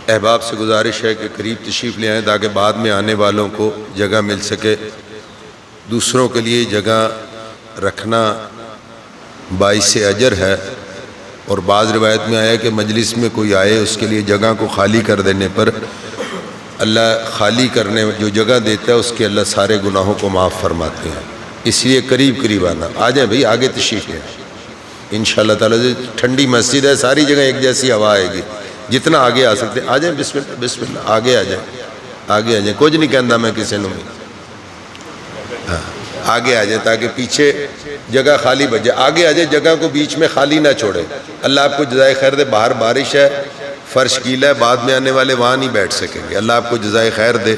احباب سے گزارش ہے کہ قریب تشریف لے آئیں تاکہ بعد میں آنے والوں کو جگہ مل سکے۔ دوسروں کے لیے جگہ رکھنا باعث اجر ہے، اور بعض روایت میں آیا کہ مجلس میں کوئی آئے اس کے لیے جگہ کو خالی کر دینے پر اللہ خالی کرنے جو جگہ دیتا ہے اس کے اللہ سارے گناہوں کو معاف فرماتے ہیں۔ اس لیے قریب قریب آنا۔ آ جائیں بھئی، آگے تشریف لے آئیں انشاءاللہ تعالیٰ سے۔ ٹھنڈی مسجد ہے، ساری جگہ ایک جیسی ہوا آئے گی، جتنا آگے آ سکتے آ جائیں۔ بسم اللہ بسم اللہ، آگے آ جائیں، آگے آ جائیں۔ کچھ نہیں کہنا میں کسی نے، ہاں آگے آ جائیں تاکہ پیچھے جگہ خالی بچے۔ آگے آ جائیں، جگہ کو بیچ میں خالی نہ چھوڑے۔ اللہ آپ کو جزائے خیر دے۔ باہر بارش ہے، فرش گیلا ہے، بعد میں آنے والے وہاں نہیں بیٹھ سکیں گے۔ اللہ آپ کو جزائے خیر دے۔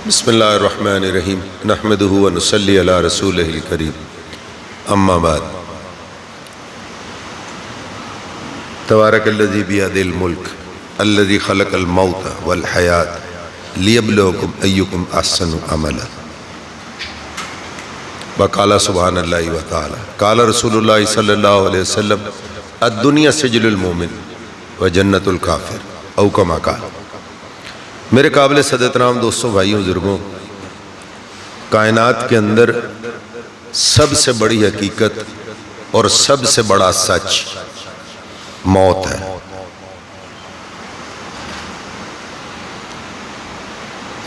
بسم اللہ الرحمن الرحیم، نحمدہ ونصلی علی رسولہ الکریم، اما بعد۔ تبارک الذی بیدہ الملک الذی خلق الموت والحیات لیبلوکم ایکم احسن عملا۔ وقال سبحان اللہ وتعالی، قال رسول اللہ صلی اللہ علیہ وسلم، الدنیا سجن المومن وجنت الکافر، او کما قال۔ میرے قابل صد احترام دوستوں، بھائیوں، بزرگوں، کائنات کے اندر سب سے بڑی حقیقت اور سب سے بڑا سچ موت ہے۔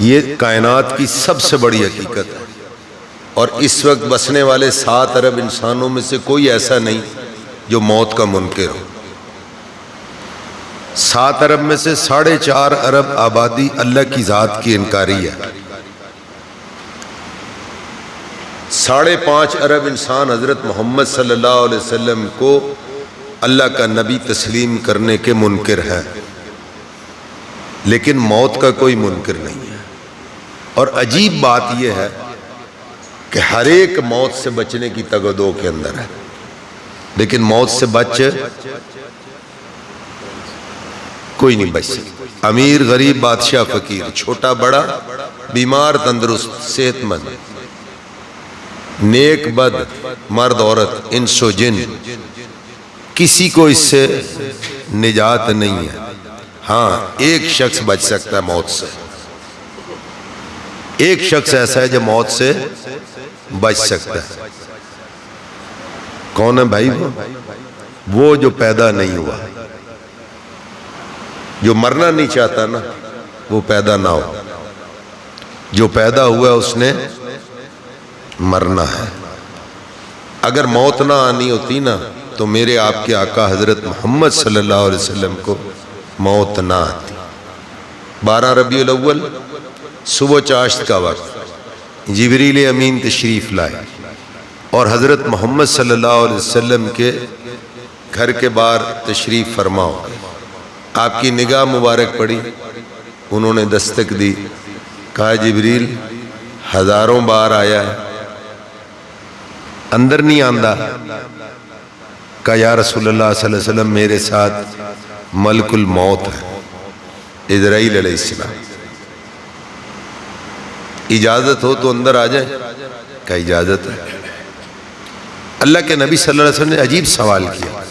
یہ کائنات کی سب سے بڑی حقیقت ہے، اور اس وقت بسنے والے 7 ارب انسانوں میں سے کوئی ایسا نہیں جو موت کا منکر ہو۔ 7 ارب میں سے 4.5 ارب آبادی اللہ کی ذات کی انکاری ہے۔ 5.5 ارب انسان حضرت محمد صلی اللہ علیہ وسلم کو اللہ کا نبی تسلیم کرنے کے منکر ہیں، لیکن موت کا کوئی منکر نہیں ہے۔ اور عجیب بات یہ ہے کہ ہر ایک موت سے بچنے کی تگ و دو کے اندر ہے، لیکن موت سے بچ کوئی نہیں بچ سکتا۔ امیر غریب، بادشاہ فقیر، چھوٹا بڑا، بیمار تندرست، صحت مند، نیک بد، مرد عورت، انس و جن، کسی کو اس سے نجات نہیں ہے۔ ہاں، ایک شخص بچ سکتا ہے موت سے۔ ایک شخص ایسا ہے جو موت سے بچ سکتا ہے۔ کون ہے بھائی؟ وہ جو پیدا نہیں ہوا، جو مرنا نہیں چاہتا نا، وہ پیدا نہ ہو۔ جو پیدا ہوا اس نے مرنا ہے۔ اگر موت نہ آنی ہوتی نا تو میرے آپ کے آقا حضرت محمد صلی اللہ علیہ وسلم کو موت نہ آتی۔ 12 ربیع الاول صبح چاشت کا وقت جبریل امین تشریف لائے اور حضرت محمد صلی اللہ علیہ وسلم کے گھر کے باہر تشریف فرما ہو گئے۔ آپ کی نگاہ مبارک پڑی، انہوں نے دستک دی، کہا جبریل ہزاروں بار آیا ہے، اندر نہیں آندا؟ کہا یا رسول اللہ صلی اللہ علیہ وسلم میرے ساتھ ملک الموت ہے، عزرائیل علیہ السلام، اجازت ہو تو اندر آ جائیں؟ کہا اجازت ہے۔ اللہ کے نبی صلی اللہ علیہ وسلم نے عجیب سوال کیا،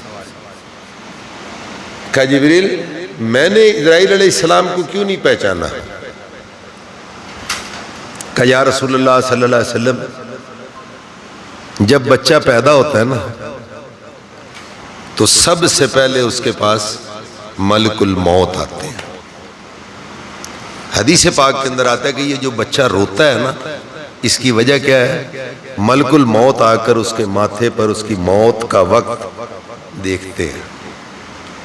کہا جبریل میں نے اسرائیل علیہ السلام کو کیوں نہیں پہچانا؟ کہا یا رسول اللہ صلی اللہ علیہ وسلم جب بچہ پیدا ہوتا ہے نا تو سب سے پہلے اس کے پاس ملک الموت آتے ہیں۔ حدیث پاک کے اندر آتا ہے کہ یہ جو بچہ روتا ہے نا، اس کی وجہ کیا ہے؟ ملک الموت آ کر اس کے ماتھے پر اس کی موت کا وقت دیکھتے ہیں،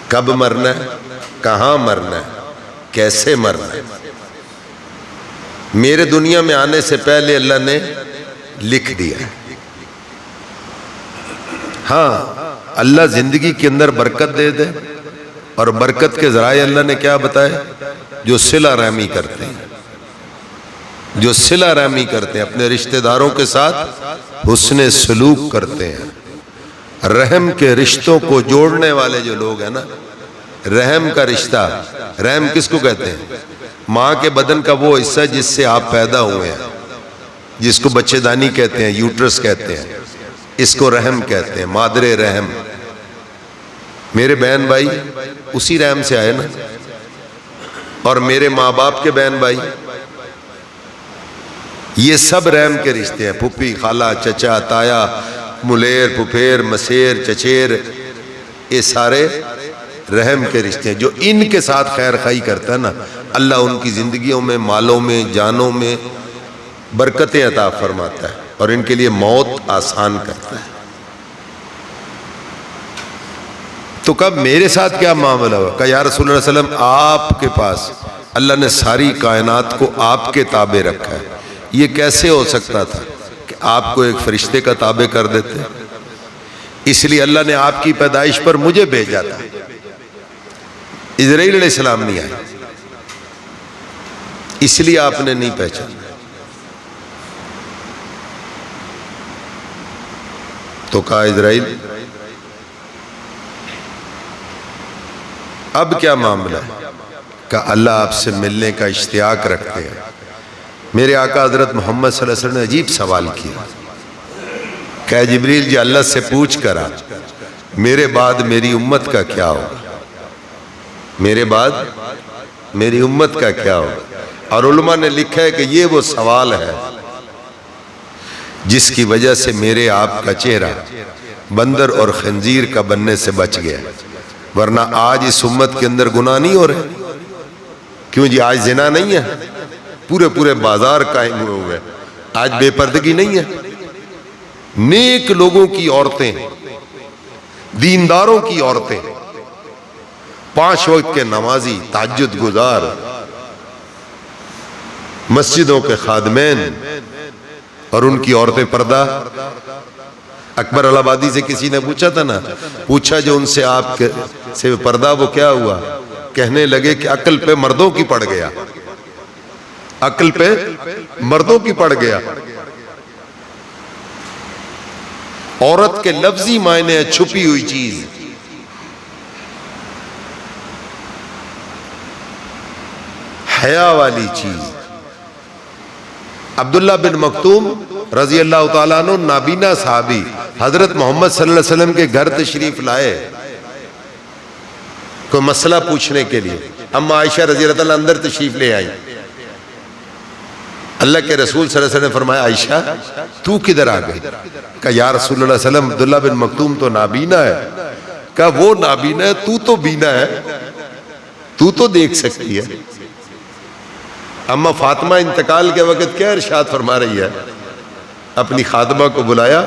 کب مرنا ہے، کہاں مرنا ہے، کیسے مرنا ہے۔ میرے دنیا میں آنے سے پہلے اللہ نے لکھ دیا۔ ہاں، اللہ زندگی کے اندر برکت دے دے، اور برکت کے ذرائع اللہ نے کیا بتائے؟ جو صلہ رحمی کرتے ہیں، جو صلہ رحمی کرتے ہیں، اپنے رشتہ داروں کے ساتھ حسن سلوک کرتے ہیں، رحم کے رشتوں کو جوڑنے والے جو لوگ ہیں نا، رحم کا رشتہ، رحم کس کو کہتے ہیں؟ ماں کے بدن کا وہ حصہ جس سے آپ پیدا ہوئے ہیں، جس کو بچے دانی کہتے ہیں، یوٹرس کہتے ہیں، اس کو رحم کہتے ہیں، مادر رحم۔ میرے بہن بھائی اسی رحم سے آئے نا، اور میرے ماں باپ کے بہن بھائی یہ سب رحم کے رشتے ہیں، پھپھی، خالہ، چچا، تایا، ملیر، پھپھیر، مسیر، چچیر، یہ سارے رحم کے رشتے ہیں۔ جو ان کے ساتھ خیر خواہی کرتا ہے نا، اللہ ان کی زندگیوں میں، مالوں میں، جانوں میں برکتیں عطا فرماتا ہے اور ان کے لیے موت آسان کرتا ہے۔ تو کب میرے ساتھ کیا معاملہ ہوا؟ کہا یا رسول اللہ صلی اللہ علیہ وسلم آپ کے پاس اللہ نے ساری کائنات کو آپ کے تابع رکھا ہے، یہ کیسے ہو سکتا تھا کہ آپ کو ایک فرشتے کا تابع کر دیتے؟ اس لیے اللہ نے آپ کی پیدائش پر مجھے بھیجا تھا، اسرائیل علیہ السلام نہیں آئے، اس لیے آپ نے نہیں پہچانا۔ تو کہا اسرائیل اب کیا معاملہ ہے؟ کہ اللہ آپ سے ملنے کا اشتیاق رکھتے ہیں۔ میرے آقا حضرت محمد صلی اللہ علیہ وسلم نے عجیب سوال کیا کہ جبریل جی اللہ سے پوچھ کرا میرے بعد میری امت کا کیا ہوگا، میرے بعد میری امت کا کیا ہوگا؟ اور علماء نے لکھا ہے کہ یہ وہ سوال ہے جس کی وجہ سے میرے آپ کا چہرہ بندر اور خنزیر کا بننے سے بچ گیا، ورنہ آج اس امت کے اندر گناہ نہیں ہو رہے۔ کیوں جی؟ آج زنا نہیں ہے، پورے بازار قائم ہوئے، آج بے پردگی نہیں ہے، نیک لوگوں کی عورتیں، دینداروں کی عورتیں، 5 وقت کے نمازی، تہجد گزار، مسجدوں کے خادمین، اور ان کی عورتیں پردہ۔ اکبر الہآبادی سے کسی نے پوچھا تھا نا، پوچھا جو ان سے آپ سے پردہ وہ کیا ہوا؟ کہنے لگے کہ عقل پہ مردوں کی پڑ گیا، عقل پہ مردوں کی پڑ گیا۔ عورت کے لفظی معنی ہے چھپی ہوئی چیز، حیا والی چیز۔ عبداللہ بن مکتوم رضی اللہ تعالیٰ عنہ نابینا صحابی حضرت محمد صلی اللہ علیہ وسلم کے گھر تشریف لائے کوئی مسئلہ پوچھنے کے لیے۔ اما عائشہ رضی اللہ تعالیٰ اندر تشریف لے آئی، اللہ کے رسول صلی اللہ علیہ وسلم نے فرمایا عائشہ تو کدھر آ گئی؟ کہا یا رسول اللہ صلی اللہ علیہ وسلم عبداللہ بن مکتوم تو نابینا ہے۔ کہا وہ نابینا ہے، تو بینا ہے، تو دیکھ سکتی ہے۔ اما فاطمہ انتقال کے وقت کیا ارشاد فرما رہی ہے؟ اپنی خادمہ کو بلایا،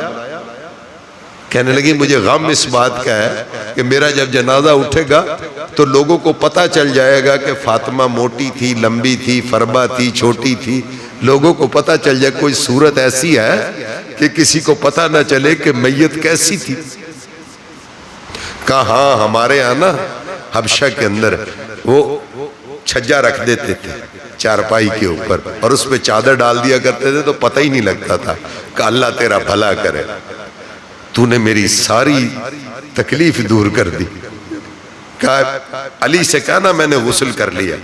کہنے لگی مجھے غم اس بات کا ہے کہ میرا جب جنازہ اٹھے گا تو لوگوں کو پتہ چل جائے گا کہ فاطمہ موٹی تھی، لمبی تھی، فربا تھی، چھوٹی تھی، لوگوں کو پتہ چل جائے کوئی صورت ایسی ہے کہ کسی کو پتہ نہ چلے کہ میت کیسی تھی۔ کہا ہاں ہمارے یہاں نا حبشہ کے اندر وہ چھجا رکھ دیتے تھے چارپائی کے اوپر اور اس پہ چادر ڈال دیا کرتے تھے تو پتہ ہی نہیں لگتا تھا۔ کہ اللہ تیرا بھلا کرے، تو نے میری ساری تکلیف دور کر دی۔ کہا علی سے کہا نا میں نے غسل کر لیا،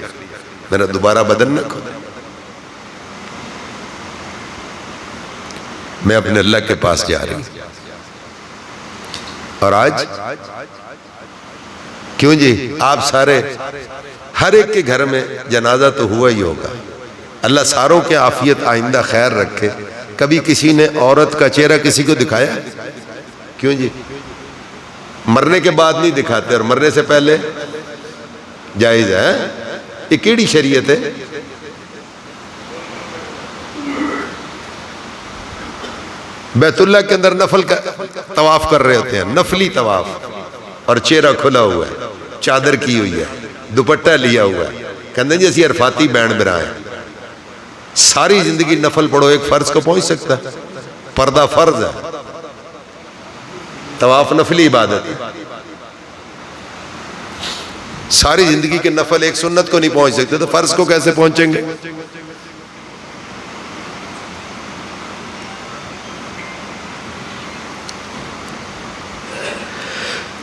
میرا دوبارہ بدن نہ کھو۔ میں اپنے اللہ کے پاس جا رہی ہوں۔ اور آج کیوں جی آپ سارے ہر ایک کے گھر میں جنازہ تو ہوا ہی ہوگا، اللہ ساروں کے عافیت آئندہ خیر رکھے۔ کبھی کسی نے عورت کا چہرہ کسی کو دکھایا؟ کیوں جی؟ مرنے کے بعد نہیں دکھاتے اور مرنے سے پہلے جائز ہے؟ یہ کیڑی شریعت ہے؟ بیت اللہ کے اندر نفل کا طواف کر رہے ہوتے ہیں، نفلی طواف، اور چہرہ کھلا ہوا ہے، چادر کی ہوئی ہے، دوپٹہ لیا ہوا ہے، کہتے ہیں جیسے عرفاتی بینڈ برائیں۔ ساری زندگی نفل پڑھو، ایک فرض کو پہنچ سکتا ہے؟ پردہ فرض ہے، طواف نفلی عبادت ہے۔ ساری زندگی کے نفل ایک سنت کو نہیں پہنچ سکتے تو فرض کو کیسے پہنچیں گے؟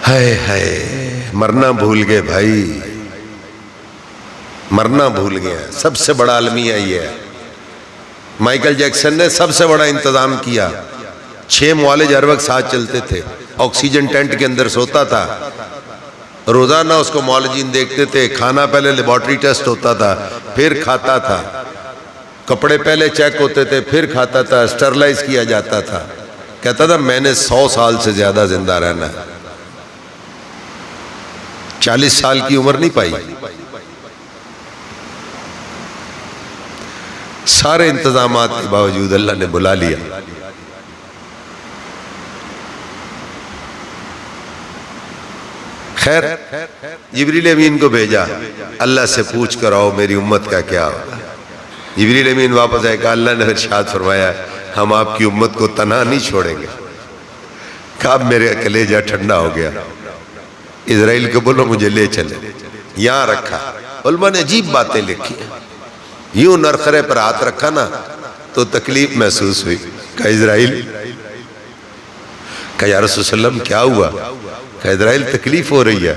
ہائے ہائے مرنا بھول گئے بھائی، مرنا بھول گیا ہے. سب سے بڑا المیہ یہ ہے. مائیکل جیکسن نے سب سے بڑا انتظام کیا. 6 معالج ہر وقت ساتھ چلتے تھے. آکسیجن ٹینٹ کے اندر سوتا تھا. روزانہ اس کو معالجین دیکھتے تھے. کھانا پہلے لیبارٹری ٹیسٹ ہوتا تھا, پھر کھاتا تھا. کپڑے پہلے چیک ہوتے تھے, پھر کھاتا تھا. اسٹرلائز کیا جاتا تھا. کہتا تھا میں نے 100 سال سے زیادہ زندہ رہنا ہے. 40 سال کی عمر نہیں پائی. سارے انتظامات کے باوجود اللہ نے بلا لیا. خیر, جبریل امین کو بھیجا, اللہ سے پوچھ کر آؤ میری امت کا کیا ہوگا. جبریل امین واپس آئے, کہا اللہ نے ارشاد فرمایا ہم آپ کی امت کو تنہا نہیں چھوڑیں گے. کہا میرے کلیجہ ٹھنڈا ہو گیا. اسرائیل کو بولو مجھے لے چلے. یہاں رکھا. علماء نے عجیب باتیں لکھی ہیں. یوں نرخرے پر ہاتھ رکھا نا تو تکلیف محسوس ہوئی. کہا اسرائیل, کہا یا رسول اللہ علیہ وسلم کیا ہوا؟ کہا اسرائیل تکلیف ہو رہی ہے.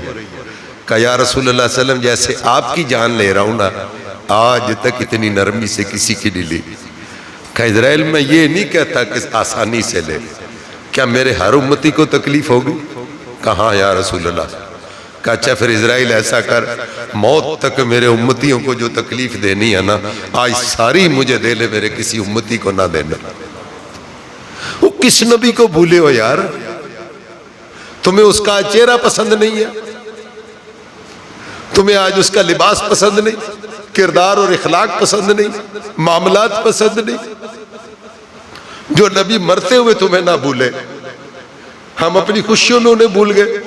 کہا یا رسول اللہ علیہ وسلم جیسے آپ کی جان لے رہا ہوں نا, آج تک اتنی نرمی سے کسی کی نہیں لی. کہا اسرائیل میں یہ نہیں کہتا کہ آسانی سے لے, کیا میرے ہر امتی کو تکلیف ہوگی؟ کہا یا رسول اللہ. کہا اچھا پھر اسرائیل ایسا کر, موت تک میرے امتیوں کو جو تکلیف دینی ہے نا آج ساری مجھے دے لے, میرے کسی امتی کو نہ دینا. وہ کس نبی کو بھولے ہو یار؟ تمہیں اس کا چہرہ پسند نہیں ہے؟ تمہیں آج اس کا لباس پسند نہیں, کردار اور اخلاق پسند نہیں, معاملات پسند نہیں؟ جو نبی مرتے ہوئے تمہیں نہ بھولے, ہم اپنی خوشیوں میں انہیں بھول گئے.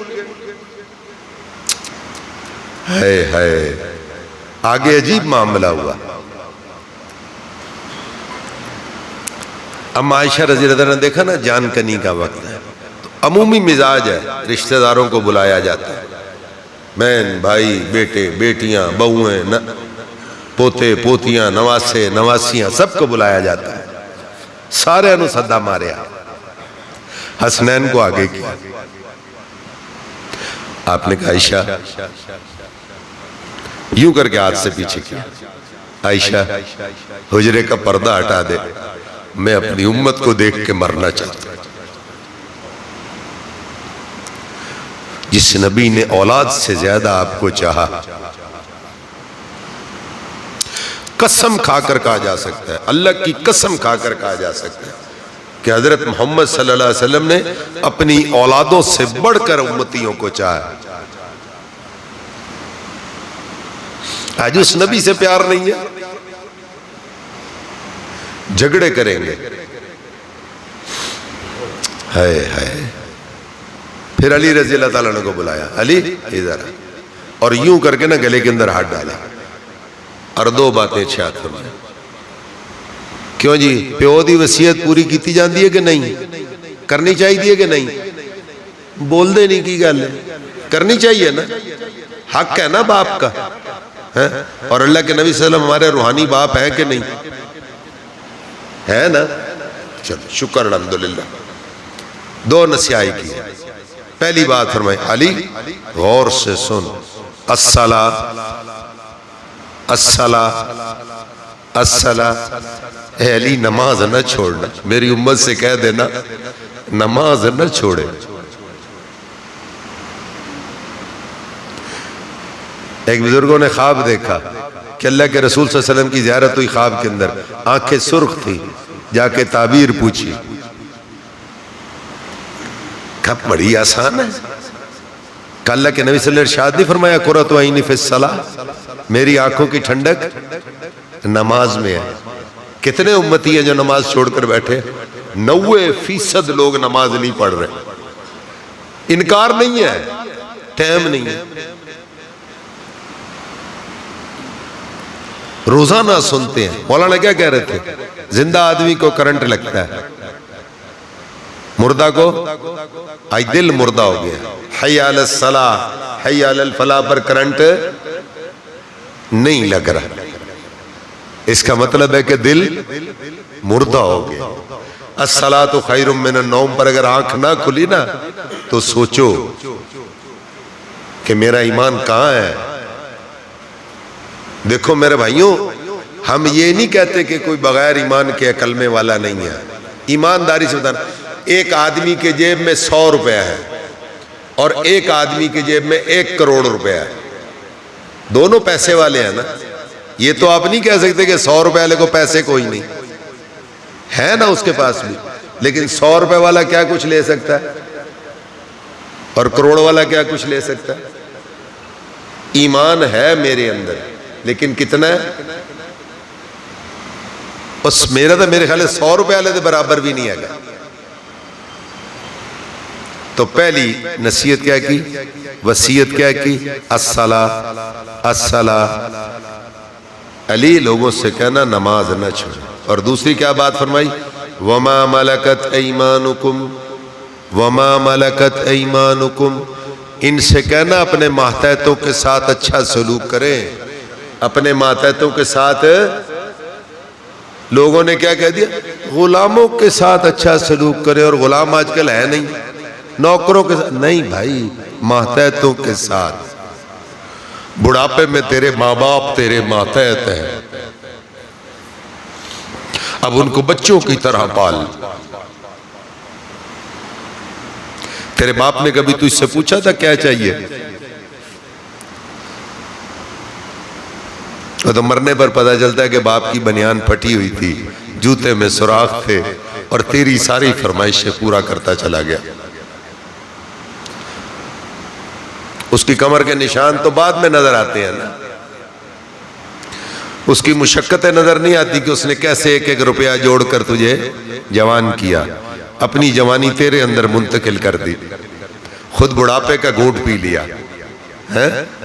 ہے آگے عجیب معاملہ ہوا. اب عائشہ رضی اللہ عنہ نے دیکھا نا جان کنی کا وقت ہے, تو عمومی مزاج ہے, رشتہ داروں کو بلایا جاتا ہے. بہن بھائی بیٹے بیٹیاں بہویں پوتے پوتیاں نواسے نواسیاں سب کو بلایا جاتا ہے. سارے انو صدا ماریا. حسنین کو آگے کیا. آپ نے کہا عائشہ, یوں کر کے ہاتھ سے پیچھے کیا, عائشہ حجرے کا پردہ ہٹا دے, میں اپنی امت کو دیکھ کے مرنا چاہتا ہوں. جس نبی نے اولاد سے زیادہ آپ کو چاہا, قسم کھا کر کہا جا سکتا ہے, اللہ کی قسم کھا کر کہا جا سکتا ہے کہ حضرت محمد صلی اللہ علیہ وسلم نے اپنی اولادوں سے بڑھ کر امتیوں کو چاہا. آج اس نبی سے پیار نہیں ہے, جھگڑے کریں گے. پھر علی رضی اللہ تعالیٰ نے کو بلایا, علی ادھر, اور یوں کر کے نا گلے کے اندر ہاتھ ڈالا اور 2 باتیں چھیات فرمایا. کیوں جی پیو دی وصیت پوری کیتی جاندی ہے کہ نہیں؟ کرنی چاہیے کہ نہیں؟ بول دے نہیں کی گل ہے, کرنی چاہیے نا, حق ہے نا باپ کا. اور اللہ کے نبی صلی اللہ علیہ وسلم ہمارے روحانی باپ ہیں کہ نہیں ہے نا؟ چلو شکر الحمدللہ. 2 نصیحت کی. پہلی بات فرمائے علی غور سے سن, الصلاۃ الصلاۃ الصلاۃ. اے علی نماز نہ چھوڑنا, میری امت سے کہہ دینا نماز نہ چھوڑے. ایک بزرگوں نے خواب دیکھا کہ اللہ کے رسول صلی اللہ علیہ وسلم کی زیارت ہوئی. خواب کے اندر آنکھیں سرخ تھی, جا کے تعبیر پوچھی. کہا بڑی آسان ہے. کہ اللہ کے نبی صلی اللہ علیہ وسلم ارشاد نہیں فرمایا قرۃ عینی فی الصلاۃ, میری آنکھوں کی ٹھنڈک نماز میں ہے. کتنے امتی ہیں جو نماز چھوڑ کر بیٹھے؟ 90% لوگ نماز نہیں پڑھ رہے. انکار نہیں ہے, ٹائم نہیں ہے. روزانہ سنتے ہیں. مولانا کیا کہہ رہے تھے؟ زندہ آدمی کو کرنٹ لگتا ہے, مردہ کو آج دل مردہ ہو گیا. حی علی الصلاۃ حی علی الفلاح پر کرنٹ نہیں لگ رہا. اس کا مطلب ہے کہ دل مردہ ہو گیا. الصلاۃ خیر من النوم پر اگر آنکھ نہ کھلی نا تو سوچو کہ میرا ایمان کہاں ہے. دیکھو میرے بھائیوں، ہم یہ نہیں کہتے کہ کوئی بغیر ایمان کے کلمے والا نہیں ہے. ایمانداری سے بتانا، ایک آدمی کے جیب میں 100 روپے ہے اور ایک آدمی کے جیب میں 1 کروڑ روپے ہے، دونوں پیسے والے ہیں نا. یہ تو آپ نہیں کہہ سکتے کہ 100 روپے والے کو پیسے کوئی نہیں ہے نا، اس کے پاس بھی. لیکن 100 روپے والا کیا کچھ لے سکتا ہے اور کروڑ والا کیا کچھ لے سکتا ہے؟ ایمان ہے میرے اندر، لیکن کتنا ہے؟ بس میرا تو میرے خیال 100 روپے والے تو برابر بھی نہیں ہے گا. تو پہلی نصیحت کیا کی، وصیت کیا کی؟ الصلاۃ الصلاۃ. علی لوگوں سے کہنا نماز نہ چھوڑو. اور دوسری کیا بات فرمائی؟ وما ملکت ایمانکم، وما ملکت ایمانکم. ان سے کہنا اپنے ماتحتوں کے ساتھ اچھا سلوک کریں. اپنے ماتحتوں کے ساتھ، لوگوں نے کیا کہہ دیا؟ غلاموں کے ساتھ اچھا سلوک کرے. اور غلام آج کل ہے نہیں، نوکروں کے ساتھ نہیں بھائی، ماتحتوں کے ساتھ. بڑھاپے میں تیرے ماں باپ تیرے ماتحت ہیں، اب ان کو بچوں کی طرح پال. تیرے باپ نے کبھی تجھ سے پوچھا تھا کیا چاہیے؟ تو مرنے پر پتہ چلتا ہے کہ باپ کی بنیان پھٹی ہوئی تھی، جوتے میں سوراخ تھے، اور تیری ساری فرمائشیں پورا کرتا چلا گیا. اس کی کمر کے نشان تو بعد میں نظر آتے ہیں نا، اس کی مشقتیں نظر نہیں آتی کہ اس نے کیسے 1-1 روپیہ جوڑ کر تجھے جوان کیا، اپنی جوانی تیرے اندر منتقل کر دی، خود بڑھاپے کا گھونٹ پی لیا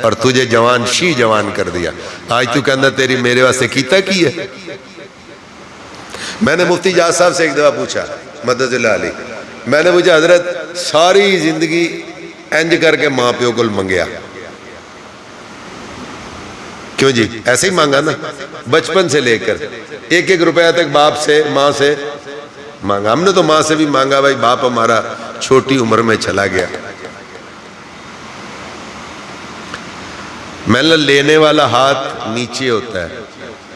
اور تجھے جوان کر دیا. آج تو کہنا تیری میرے واسطے کیتا کی ہے. میں نے مفتی جاز صاحب سے ایک دفعہ پوچھا مدد اللہ علیہ، میں نے پوچھا حضرت ساری زندگی انج کر کے ماں پیو کو منگیا کیوں جی؟ ایسے ہی مانگا نا، بچپن سے لے کر 1-1 روپیہ تک باپ سے ماں سے مانگا. ہم نے تو ماں سے بھی مانگا، بھائی باپ ہمارا چھوٹی عمر میں چلا گیا. میں نے لینے والا ہاتھ نیچے ہوتا ہے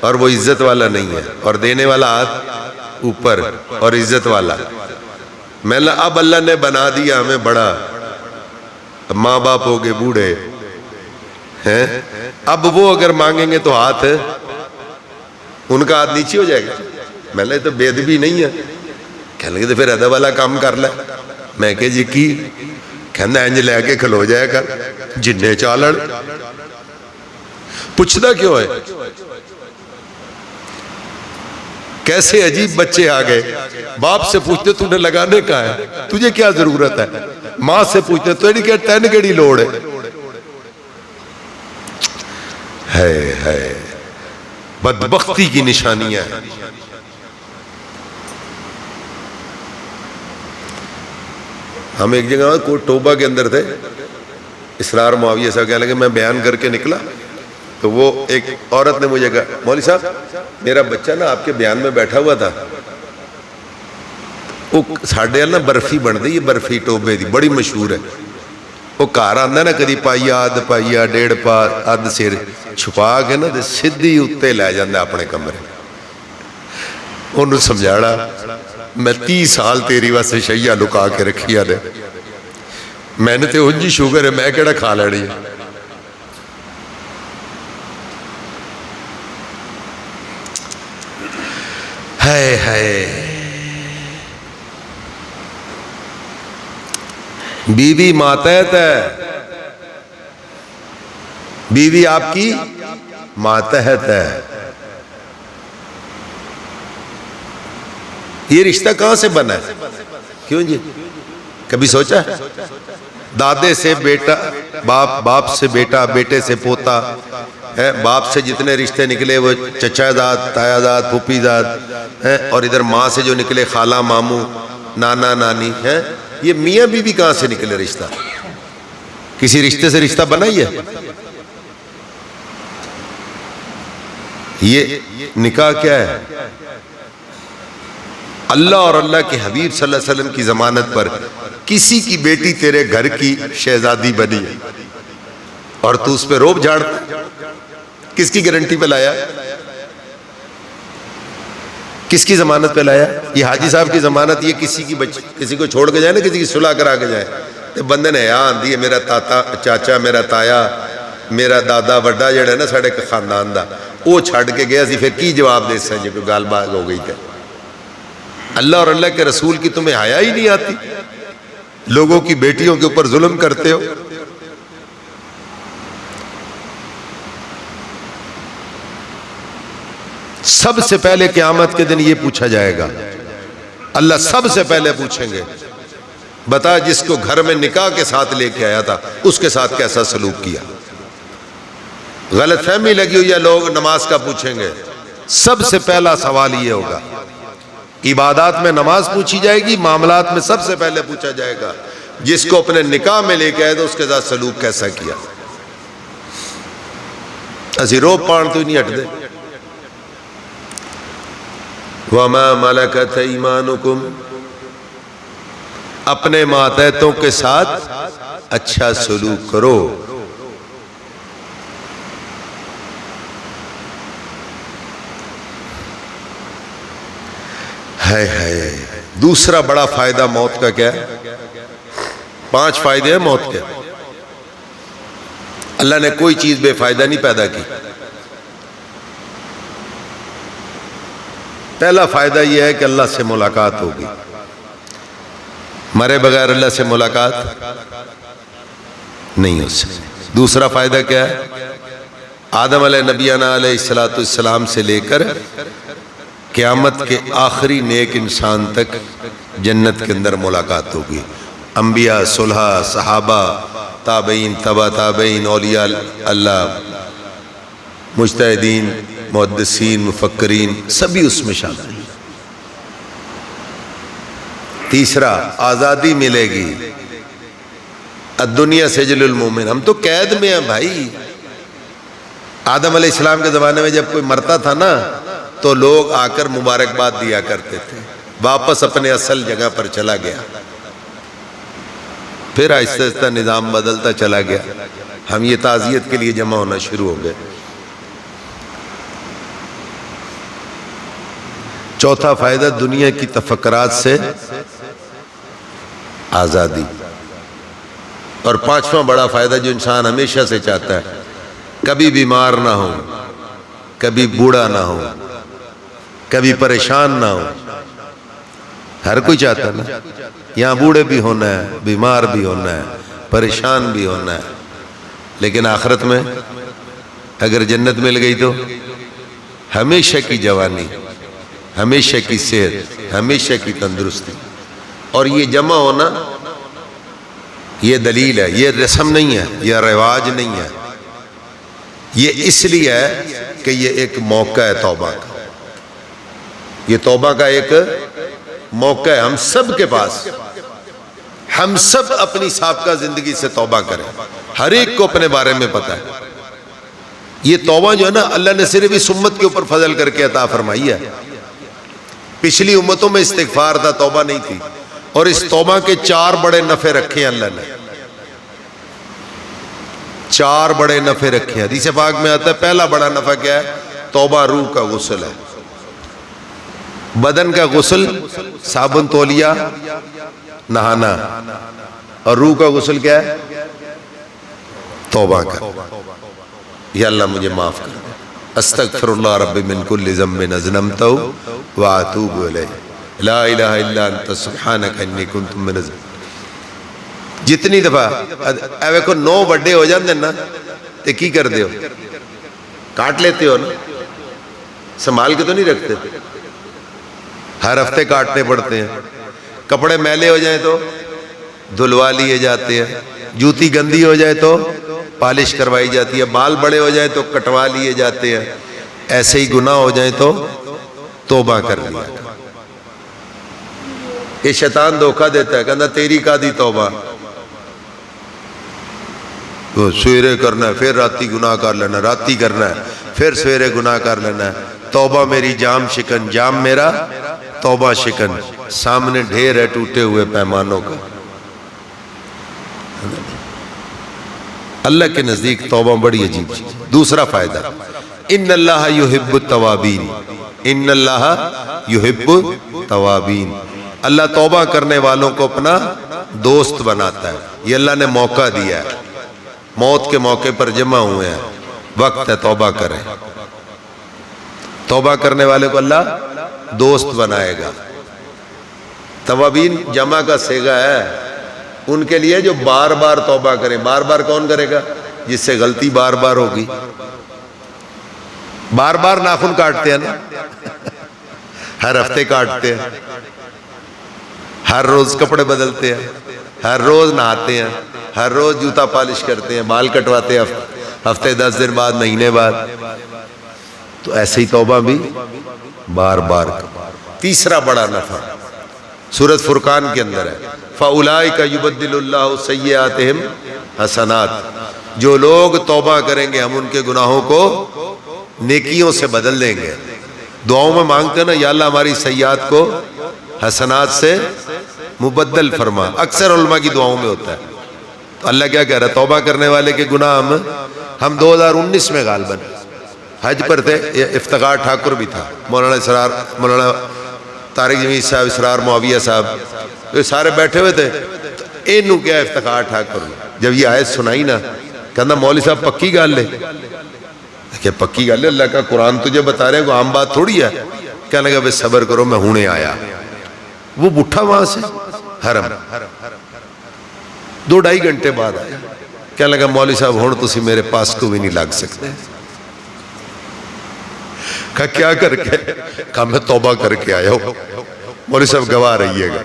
اور وہ عزت والا نہیں ہے، اور دینے والا ہاتھ اوپر اور عزت والا. میں نے اب اللہ نے بنا دیا ہمیں بڑا، ماں باپ ہو گئے بوڑھے ہیں، اب وہ اگر مانگیں گے تو ہاتھ ان کا ہاتھ نیچے ہو جائے گا. میں نے تو بے ادبی نہیں ہے. کہنے لگے تو پھر ادب والا کام کر لے. میں کہ جی کی کہنا انج لے کے کھلو جائے کر جنے چالڑ. پوچھتا کیوں ہے؟ کیسے عجیب بچے آ گئے. باپ سے پوچھتے تو نے لگانے کا ہے، تجھے کیا ضرورت ہے؟ ماں سے پوچھتے تو نہیں کہ تین کیڑی لوڑ ہے. بدبختی کی نشانیاں ہیں. ہم ایک جگہ کوئی توبہ کے اندر تھے، اسرار معاویہ صاحب کہنے لگے، میں بیان کر کے نکلا تو وہ ایک عورت نے مجھے کہا مولوی صاحب میرا بچہ نا آپ کے بیان میں بیٹھا ہوا تھا، وہ ساڑھے نا برفی بن دی، یہ برفی ٹوبے دی بڑی مشہور ہے. وہ کار آندا نا کدی پائیا ادھ پائیا 1.5 پا ادھ سر چھپا کے نا سیدھی اتنے لے جاندہ اپنے کمرے. انہوں سمجھاڑا میں 30 سال تیری واسطے شیعہ لکا کے رکھیا نے، میں نے تے انجی شوگر ہے میں کیڑا کھا لڑی. بیوی ماتحت ہے، بیوی آپ کی ماتحت ہے. یہ رشتہ کہاں سے بنا ہے؟ کیوں جی کبھی سوچا ہے؟ دادے سے بیٹا، باپ سے بیٹا، بیٹے سے پوتا ہے، باپ سے جتنے رشتے نکلے وہ چچا داد، تایا داد، پھوپھی داد ہے، اور ادھر ماں سے جو نکلے خالہ ماموں نانا نانی ہے. یہ میاں بیوی کہاں سے نکلے رشتہ؟ کسی رشتے سے رشتہ بنا ہی ہے؟ یہ نکاح کیا ہے؟ اللہ اور اللہ کے حبیب صلی اللہ علیہ وسلم کی ضمانت پر کسی کی بیٹی تیرے گھر کی شہزادی بنی ہے اور تو اس پہ روب جھاڑتا. کس کی گارنٹی پہ لایا؟ کس کی ضمانت پہ لایا؟ یہ حاجی صاحب کی ضمانت یہ کسی کو چھوڑ کے جائے نا، کسی کی صلح کرا کے جائے تو بندے نے آندھی ہے میرا چاچا میرا تایا میرا دادا وڈا جڑا ہے نا ساڑے خاندان دا وہ چھڑ کے گیا سی، پھر کی جواب دے سکے کوئی گال بات ہو گئی تھے؟ اللہ اور اللہ کے رسول کی تمہیں حیا ہی نہیں آتی؟ لوگوں کی بیٹیوں کے اوپر ظلم کرتے ہو۔ سب سے پہلے قیامت کے دن یہ پوچھا جائے گا، اللہ سب سے پہلے پوچھیں گے بتا جس کو گھر میں نکاح کے ساتھ لے کے آیا تھا اس کے ساتھ کیسا سلوک کیا؟ غلط فہمی لگی ہوئی ہے، لوگ نماز کا پوچھیں گے، سب سے پہلا سوال یہ ہوگا۔ عبادات میں نماز پوچھی جائے گی، معاملات میں سب سے پہلے پوچھا جائے گا جس کو اپنے نکاح میں لے کے آئے تو اس کے ساتھ سلوک کیسا کیا؟ اسی روب پان تو ہی نہیں ہٹ دے۔ وَمَا مَلَكَتْ أَيْمَانُكُمْ، اپنے ماتحتوں کے ساتھ اچھا سلوک کرو۔ ہے دوسرا بڑا فائدہ موت کا کیا ہے؟ 5 فائدے ہیں موت کے۔ اللہ نے کوئی چیز بے فائدہ نہیں پیدا کی۔ پہلا فائدہ یہ ہے کہ اللہ سے ملاقات ہوگی، مرے بغیر اللہ سے ملاقات نہیں ہو سکتی۔ دوسرا فائدہ کیا ہے؟ آدم علیہ نبینا علیہ السلام سے لے کر قیامت کے آخری نیک انسان تک جنت کے اندر ملاقات ہوگی۔ انبیاء، صلحاء، صحابہ، تابعین، تبع تابعین، اولیاء اللہ، مجتہدین، محدثین، مفکرین، سبھی اس میں شامل ہیں۔ تیسرا آزادی ملے گی۔ الدنیا سجل المومن، ہم تو قید میں ہیں بھائی۔ آدم علیہ السلام کے زمانے میں جب کوئی مرتا تھا نا تو لوگ آ کر مبارکباد دیا کرتے تھے، واپس اپنے اصل جگہ پر چلا گیا۔ پھر آہستہ آہستہ نظام بدلتا چلا گیا، ہم یہ تعزیت کے لیے جمع ہونا شروع ہو گئے۔ چوتھا فائدہ دنیا کی تفکرات سے آزادی۔ اور 5واں بڑا فائدہ جو انسان ہمیشہ سے چاہتا ہے، کبھی بیمار نہ ہو، کبھی بوڑھا نہ ہو، کبھی پریشان نہ ہو۔ ہر کوئی چاہتا ہے نا، یہاں بوڑھے بھی ہونا ہے، بیمار بھی ہونا ہے، پریشان بھی ہونا ہے، لیکن آخرت میں اگر جنت مل گئی تو ہمیشہ کی جوانی، ہمیشہ کی صحت، ہمیشہ کی تندرستی۔ اور یہ جمع ہونا یہ دلیل ہے، یہ رسم نہیں ہے، یہ رواج نہیں ہے، یہ اس لیے ہے کہ یہ ایک موقع ہے توبہ کا۔ یہ توبہ کا ایک موقع ہے ہم سب کے پاس۔ ہم سب اپنی سابقہ زندگی سے توبہ کریں، ہر ایک کو اپنے بارے میں پتہ ہے۔ یہ توبہ جو ہے نا اللہ نے صرف اس امت کے اوپر فضل کر کے عطا فرمائی ہے۔ پچھلی امتوں میں استغفار تھا، توبہ نہیں تھی، اور اس توبہ کے 4 بڑے نفع رکھے ہیں اللہ نے۔ 4 بڑے نفع رکھے ہیں۔ حدیث پاک میں آتا ہے پہلا بڑا نفع کیا ہے؟ توبہ روح کا غسل ہے۔ بدن کا غسل صابن تولیہ نہانا، اور روح کا غسل کیا ہے؟ توبہ کا۔ یا اللہ مجھے معاف کر دے، استغفر اللہ ربی من کل ذنب اذنبتہ واتوب الیہ، لا الہ الا انت سبحانک انی کنت من الظالمین۔ جتنی دفعہ اے ویکھو 9 بڑے ہو جاندے نا تے کی کر دے ہو؟ کاٹ لیتے ہو نا، سنبھال کے تو نہیں رکھتے، ہر ہفتے کاٹنے پڑتے ہیں۔ کپڑے میلے ہو جائیں تو دھلوا لیے جاتے ہیں، جوتی گندی ہو جائے تو پالش کروائی جاتی ہے، بال بڑے ہو جائیں تو کٹوا لیے جاتے ہیں، ایسے ہی گناہ ہو جائیں تو توبہ کر لیا۔ یہ شیطان دھوکہ دیتا ہے، کہتا تیری کا دی توبہ، سویرے کرنا ہے پھر راتی گناہ کر لینا، راتی کرنا ہے پھر سویرے گناہ کر لینا ہے۔ توبہ میری جام شکن، جام میرا توبہ شکن، سامنے ڈھیر ہے ٹوٹے ہوئے پیمانوں کا۔ اللہ کے نزدیک توبہ بڑی عجیب چیز۔ دوسرا فائدہ ان اللہ یحب التوابین، ان اللہ یحب التوابین، اللہ توبہ کرنے والوں کو اپنا دوست بناتا ہے۔ یہ اللہ نے موقع دیا ہے، موت کے موقع پر جمع ہوئے ہیں، وقت ہے توبہ کریں۔ توبہ کرنے والے کو اللہ دوست بنائے گا۔ توابین جمع کا صیغہ ہے ان کے لیے جو بار بار توبہ کریں۔ بار بار کون کرے گا؟ جس سے غلطی بار بار ہوگی۔ بار بار ناخن کاٹتے ہیں نا، ہر ہفتے کاٹتے ہیں، ہر روز کپڑے بدلتے ہیں، ہر روز نہاتے ہیں، ہر روز جوتا پالش کرتے ہیں، بال کٹواتے ہیں ہفتے 10 دن بعد، مہینے بعد۔ تو ایسے ہی توبہ بھی بار بار۔ تیسرا بڑا نفع سورۃ فرقان کے اندر ہے، فَأُولَٰئِكَ يُبَدِّلُ اللَّهُ سَيِّئَاتِهِمْ حَسَنَاتٍ، جو لوگ توبہ کریں گے ہم ان کے گناہوں کو نیکیوں سے بدل دیں گے۔ دعاؤں میں مانگتے ہیں نا، یا اللہ ہماری سیئات کو حسنات سے مبدل فرما، اکثر علماء کی دعاؤں میں ہوتا ہے۔ تو اللہ کیا کہہ رہا ہے؟ توبہ کرنے والے کے گناہ ہم 2019 میں غالباً حج پر تھے، افتخار ٹھاکر بھی تھا، مولانا طارق جمیل صاحب، اسرار معاویہ صاحب، یہ سارے بیٹھے ہوئے تھے۔ تو اینو کیا افتخار ٹھاکر نے جب یہ آیت سنائی نا، کہنا مولوی صاحب پکی گل ہے کہ پکی گل ہے، اللہ کا قرآن تجھے بتا رہے ہیں، کوئی عام بات تھوڑی ہے۔ کہنے لگا بے صبر کرو، میں ہونے آیا۔ وہ اٹھا وہاں سے حرم 2-2.5 گھنٹے بعد آیا، کہنے لگا مولوی صاحب ہون تسی میرے پاس کو بھی نہیں لگ سکتے۔ کہا کیا کر کے؟ کہا میں توبہ کر کے آیا ہوں۔ مولوی صاحب گواہ رہیے گا،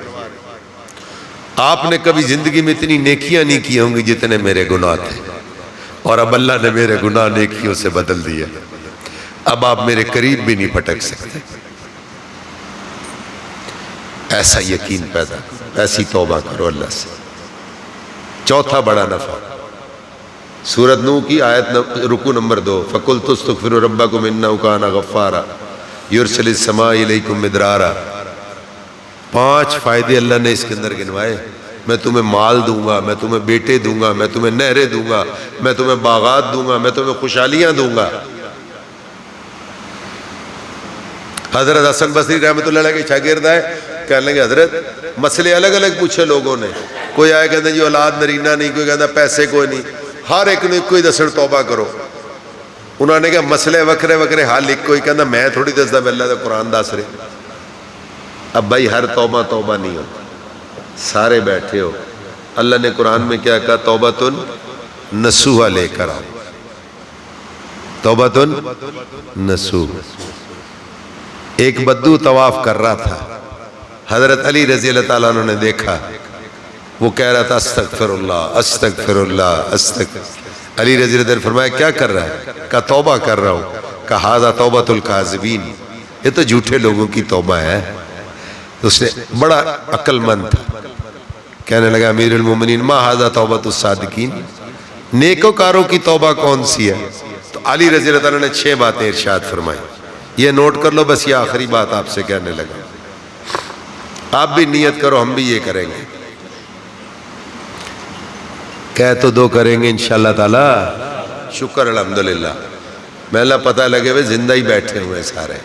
آپ نے کبھی زندگی میں اتنی نیکیاں نہیں کی ہوں گی جتنے میرے گناہ تھے، اور اب اللہ نے میرے گناہ نیکیوں سے بدل دیا، اب آپ میرے قریب بھی نہیں پھٹک سکتے۔ ایسا یقین پیدا کرو، ایسی توبہ کرو اللہ سے۔ چوتھا بڑا نفع سورۃ نوح کی آیت رکوع نمبر 2، فَقُلْتُ اسْتَغْفِرُوا رَبَّكُمْ إِنَّهُ كَانَ غَفَّارًا يُرْسِلِ السَّمَاءَ عَلَيْكُمْ مِدْرَارًا۔ 5 فائدے اللہ نے اس کے اندر گنوائے۔ میں تمہیں مال دوں گا، میں تمہیں بیٹے دوں گا، میں تمہیں نہریں دوں گا، میں تمہیں باغات دوں گا، میں تمہیں خوشحالیاں دوں گا۔ حضرت حسن بصری رحمۃ اللہ علیہ کے شاگرد آئے، کہنے لگے حضرت مسئلے الگ الگ پوچھے لوگوں نے، کوئی آئے کہتے ہیں جی اولاد نرینہ نہیں، کوئی کہتا پیسے کوئی نہیں، ہر ایک نے کوئی دسن توبہ کرو۔ انہوں نے کہا مسئلے وکرے وکرے حال ایک کوئی کہتا میں تھوڑی دسدا، اللہ دا قرآن دس رہے۔ اب بھائی ہر توبہ توبہ نہیں ہوتی، سارے بیٹھے ہو، اللہ نے قرآن میں کیا کہا؟ توبۃ نصوحہ لے کر آؤ، توبۃ نصوح۔ ایک بدو طواف کر رہا تھا، حضرت علی رضی اللہ تعالیٰ عنہ نے دیکھا، وہ کہہ رہا تھا استغفر اللہ استغفر اللہ استغفر۔ علی رضی اللہ عنہ نے فرمایا کیا کر رہا ہے؟ کہا توبہ کر رہا ہوں۔ کہا ھذا توبۃ الکاذبین، یہ تو جھوٹے لوگوں کی توبہ ہے۔ اس نے بڑا عقل مند تھا، کہنے لگا امیر المومنین ما ھذا توبۃ الصادقین، نیکوکاروں کی توبہ کون سی ہے؟ تو علی رضی اللہ عنہ نے 6 باتیں ارشاد فرمائی، یہ نوٹ کر لو، بس یہ آخری بات آپ سے کہنے لگا، آپ بھی نیت کرو، ہم بھی یہ کریں گے۔ کہہ تو 2 کریں گے انشاءاللہ تعالی، شکر الحمدللہ، میں اللہ پتہ لگے ہوئے زندہ ہی بیٹھے ہوئے سارے۔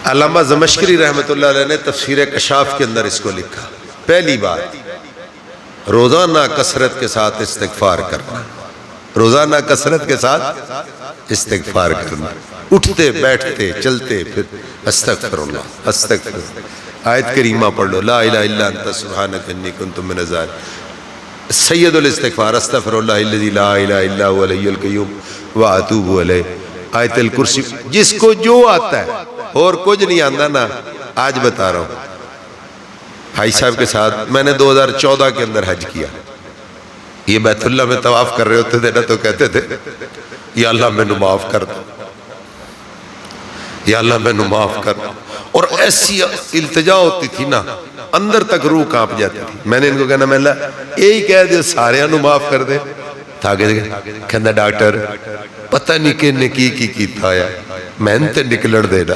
علامہ زمشکری رحمۃ اللہ علیہ نے تفسیر کشاف کے اندر اس کو لکھا، پہلی بات روزانہ کثرت کے ساتھ استغفار کرنا، روزانہ کثرت کے ساتھ استغفار کرنا، اٹھتے بیٹھتے چلتے پھر استغفر اللہ استغفر۔ آیت کریمہ پڑھ لو، لا الہ الا انت سبحانک انی کنت من الظالمین، سید الاستغفار استغفر اللہ الذی لا الہ الا هو الحی القیوم واتوب الیہ، آیت الکرسی، جس کو جو آتا ہے، اور کچھ نہیں آتا نا۔ آج بتا رہا ہوں، بھائی صاحب کے ساتھ میں نے 2014 کے اندر حج کیا، یہ بیت اللہ میں طواف کر رہے ہوتے تھے نا، تو کہتے تھے یا اللہ میں نو معاف کر دو، یا اللہ میں نو معاف کر دو، اور ایسی التجا ہوتی تھی نا، اندر تک روح کانپ جاتی تھی۔ میں نے ان کو کہنا میں اللہ یہی کہہ دے سارے نو معاف کر دے، کہنا ڈاکٹر پتہ نہیں کہ نے کی کیتا ہے، میں تے نکلن دے نا،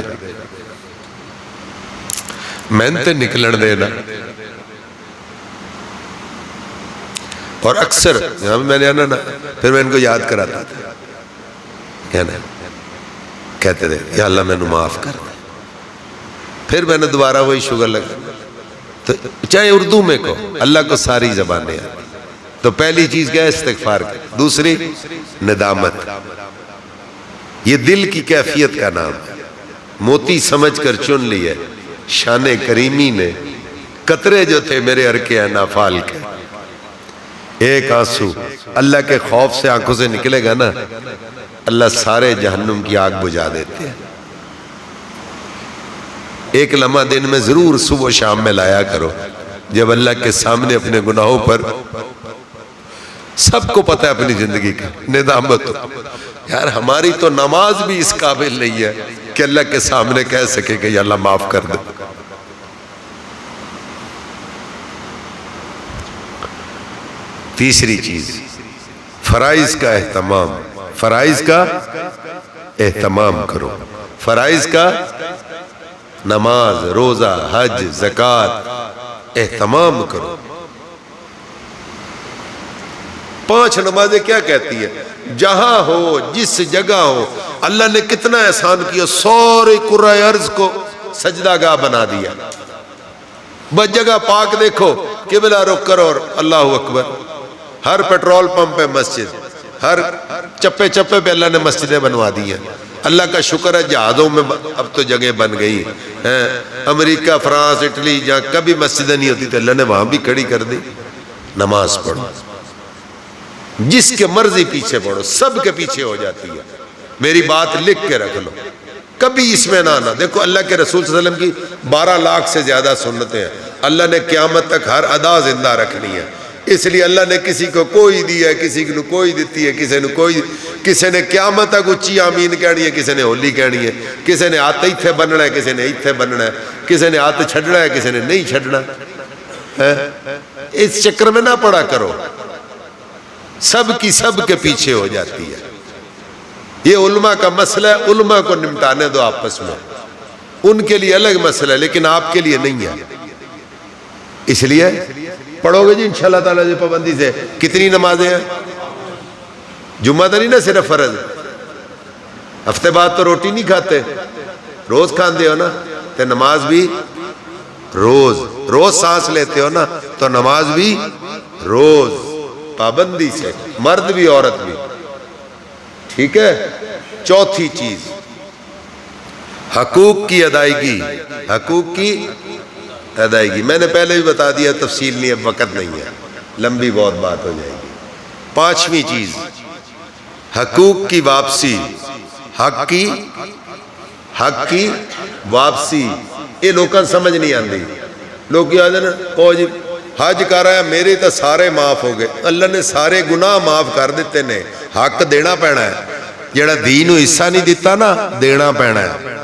میں تے نکلن دے نا۔ اور اکثر یہاں میں نے آنا نا پھر میں ان کو یاد کراتا تھا کہنا کہتے تھے یا اللہ میں نے معاف کر دے. پھر میں نے دوبارہ وہی شوگر لگا. تو چاہے اردو میں کو اللہ کو ساری زبانیں آتی. تو پہلی چیز کیا ہے استغفار کی. دوسری ندامت. یہ دل کی کیفیت کا نام ہے. موتی سمجھ کر چن لیے شان کریمی نے قطرے جو تھے میرے ارکے نافال کے. ایک آنسو اللہ کے خوف سے آنکھوں سے نکلے گا نا اللہ سارے جہنم کی آگ بجھا دیتے ہیں. ایک لمحہ دن میں ضرور صبح و شام میں لایا کرو جب اللہ کے سامنے اپنے گناہوں پر سب کو پتہ ہے اپنی زندگی کا ندامت ہو. یار ہماری تو نماز بھی اس قابل نہیں ہے کہ اللہ کے سامنے کہہ سکے کہ یا اللہ معاف کر دے. تیسری چیز فرائض کا اہتمام. فرائض کا اہتمام کرو. فرائض کا نماز روزہ حج زکوٰۃ اہتمام کرو. 5 نمازیں کیا کہتی ہے؟ جہاں ہو جس جگہ ہو اللہ نے کتنا احسان کیا. سورے کرۂ ارض کو سجدہ گاہ بنا دیا. بس جگہ پاک دیکھو قبلہ رخ کرو اور اللہ اکبر. ہر پیٹرول پمپ پہ مسجد, ہر چپے چپے پہ اللہ نے مسجدیں بنوا دی ہیں. اللہ کا شکر ہے جہازوں میں اب تو جگہ بن گئی ہیں. امریکہ فرانس اٹلی جہاں کبھی مسجدیں نہیں ہوتی تھی اللہ نے وہاں بھی کھڑی کر دی. نماز پڑھو جس کے مرضی پیچھے پڑھو سب کے پیچھے ہو جاتی ہے. میری بات لکھ کے رکھ لو کبھی اس میں نہ آنا. دیکھو اللہ کے رسول صلی اللہ علیہ وسلم کی 12 لاکھ سے زیادہ سنتیں ہیں. اللہ نے قیامت تک ہر ادا زندہ رکھنی ہے. اس لیے اللہ نے کسی کو کوئی دیا, کسی کو کوئی دیتی ہے, کسی نے کوئی, کسی نے قیامت تک اچھی آمین کہنی ہے, کسی نے ہولی کہنی ہے, کسی نے ہاتھ ایتھے بننا ہے, کسی نے ایتھے بننا ہے, کسی نے ہاتھ چھڑنا ہے, کسی نے نہیں چھڑنا. اس چکر میں نہ پڑا کرو. سب کی سب کے پیچھے ہو جاتی ہے. یہ علماء کا مسئلہ ہے, علماء کو نمٹانے دو آپس میں. ان کے لیے الگ مسئلہ ہے لیکن آپ کے لیے نہیں ہے. اس لیے پڑھو گے جی انشاءاللہ تعالیٰ جو پابندی سے. کتنی نمازیں ہیں؟ جمعہ تو نہیں نا صرف فرض. ہفتے بعد تو روٹی نہیں کھاتے, روز کھاندے ہو نا, تو نماز بھی روز. روز سانس لیتے ہو نا تو نماز بھی روز پابندی سے, مرد بھی عورت بھی. ٹھیک ہے. چوتھی چیز حقوق کی ادائیگی. حقوق کی ادائیگی میں نے پہلے بھی بتا دیا, تفصیل نہیں, اب وقت نہیں ہے, لمبی بہت بات ہو جائے گی. 5ویں چیز حقوق کی واپسی. حق کی واپسی. یہ لوگوں سمجھ نہیں آتی. لوگ کیا نا او جی حج کر رہا ہے میرے تو سارے معاف ہو گئے. اللہ نے سارے گناہ معاف کر دیتے نے. حق دینا پینا ہے. جڑا دین حصہ نہیں دیتا نا دینا پینا ہے.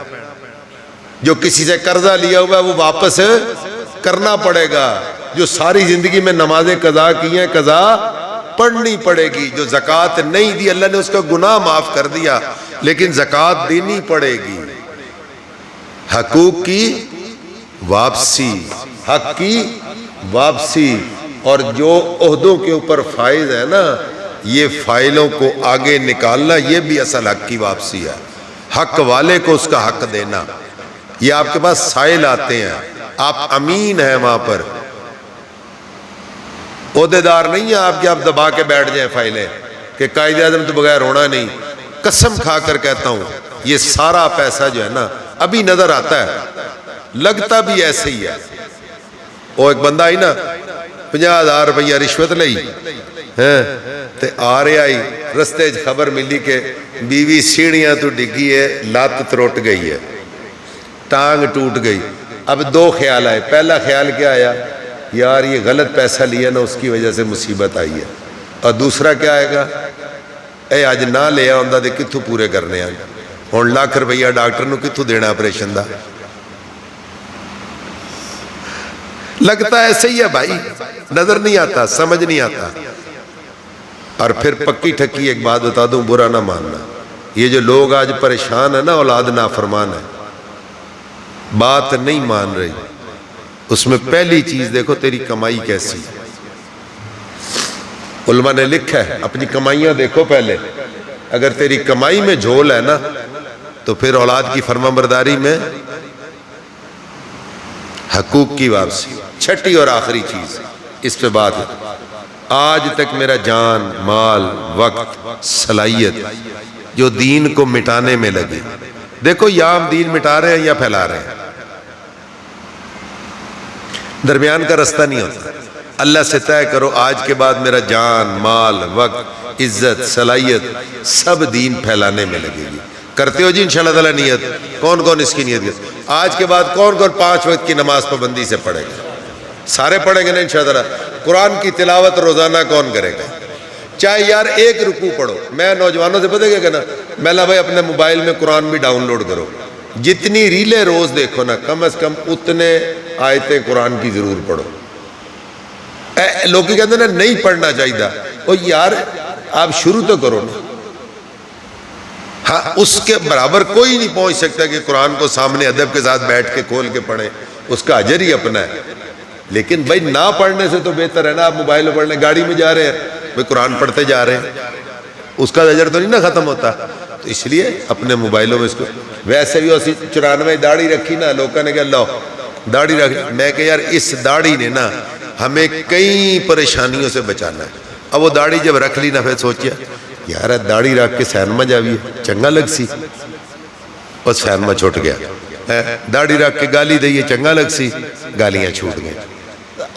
جو کسی سے قرضہ لیا ہوا ہے وہ واپس کرنا پڑے گا. جو ساری زندگی میں نمازیں قضا کی ہیں قضا پڑھنی پڑے گی. جو زکوٰۃ نہیں دی اللہ نے اس کا گناہ معاف کر دیا لیکن زکوٰۃ دینی پڑے گی. حقوق کی واپسی. حق کی واپسی. اور جو عہدوں کے اوپر فائز ہے نا یہ فائلوں کو آگے نکالنا یہ بھی اصل حق کی واپسی ہے. حق والے کو اس کا حق دینا. یہ آپ کے پاس سائل آتے ہیں, آپ امین ہیں وہاں پر, عہدیدار نہیں ہیں آپ کہ آپ دبا کے بیٹھ جائیں فائلیں کہ قائد اعظم تو بغیر ہونا نہیں. قسم کھا کر کہتا ہوں یہ سارا پیسہ جو ہے نا ابھی نظر آتا ہے لگتا بھی ایسے ہی ہے. وہ ایک بندہ آئی نا 50,000 روپیہ رشوت لئی تے آ رہے آئی رستے خبر ملی کہ بیوی سیڑھیاں تو ڈگی ہے, لات تروٹ گئی ہے, ٹانگ ٹوٹ گئی. اب 2 خیال آئے. پہلا خیال کیا آیا یار یہ غلط پیسہ لیا نا اس کی وجہ سے مصیبت آئی ہے. اور دوسرا کیا آئے گا اے آج نہ لیا ہوں دے کتوں پورے کرنے آئے. ہوں لاکھ روپیہ ڈاکٹر نو کتوں دینا آپریشن دا. لگتا ایسے ہی ہے بھائی, نظر نہیں آتا, سمجھ نہیں آتا. اور پھر پکی ٹھکی ایک بات بتا دوں, برا نہ ماننا, یہ جو لوگ آج پریشان ہیں نا اولاد نافرمان ہے, بات نہیں مان رہی. اس میں پہلی چیز دیکھو تیری کمائی کیسی. علماء نے لکھا ہے اپنی کمائیاں دیکھو پہلے، اگر تیری کمائی میں جھول ہے نا تو پھر اولاد کی فرمانبرداری میں حقوق کی واپسی۔ چھٹی اور آخری چیز اس پہ بات ہے، آج تک میرا جان، مال، وقت، صلاحیت جو دین کو مٹانے میں لگے، دیکھو یا ہم دین مٹا رہے ہیں یا پھیلا رہے ہیں، درمیان کا رستہ نہیں ہوتا۔ اللہ سے طے کرو آج کے بعد میرا جان، مال، وقت، عزت، صلاحیت سب دین پھیلانے میں لگے گی۔ کرتے ہو جی انشاءاللہ تعالی نیت؟ کون کون اس کی نیت کرتے؟ آج کے بعد کون کون 5 وقت کی نماز پابندی سے پڑھے گا؟ سارے پڑھیں گے نا انشاءاللہ تعالی؟ قرآن کی تلاوت روزانہ کون کرے گا؟ چاہے یار ایک رکوع پڑھو۔ میں نوجوانوں سے پتہ کیا کہنا، میں لا بھائی اپنے موبائل میں قرآن بھی ڈاؤن لوڈ کرو، جتنی ریلیں روز دیکھو نا کم از کم اتنے آیتیں قرآن کی ضرور پڑھو۔ لوگ کہتے ہیں نا نہیں پڑھنا چاہیے، او یار آپ شروع تو کرو نا۔ ہاں اس کے برابر کوئی نہیں پہنچ سکتا کہ قرآن کو سامنے ادب کے ساتھ بیٹھ کے کھول کے پڑھیں، اس کا اجر ہی اپنا ہے، لیکن بھائی نہ پڑھنے سے تو بہتر ہے نا۔ آپ موبائل میں پڑھنے، گاڑی میں جا رہے ہیں بھائی قرآن پڑھتے جا رہے ہیں، اس کا اجر تو نہیں نا ختم ہوتا۔ تو اس لیے اپنے موبائلوں میں اس کو، ویسے بھی اسی 94 داڑھی رکھی نا، لوگوں نے کہا اللہ داڑھی رکھ، میں کہ یار اس داڑھی نے نا ہمیں کئی پریشانیوں سے بچانا ہے۔ اب وہ داڑھی جب رکھ لی نا پھر سوچیا یار داڑھی رکھ کے سینما جاویے چنگا لگ سی، اور سینما چھوٹ گیا۔ داڑھی رکھ کے گالی دئیے چنگا لگ سی، گالیاں چھوٹ گئیں۔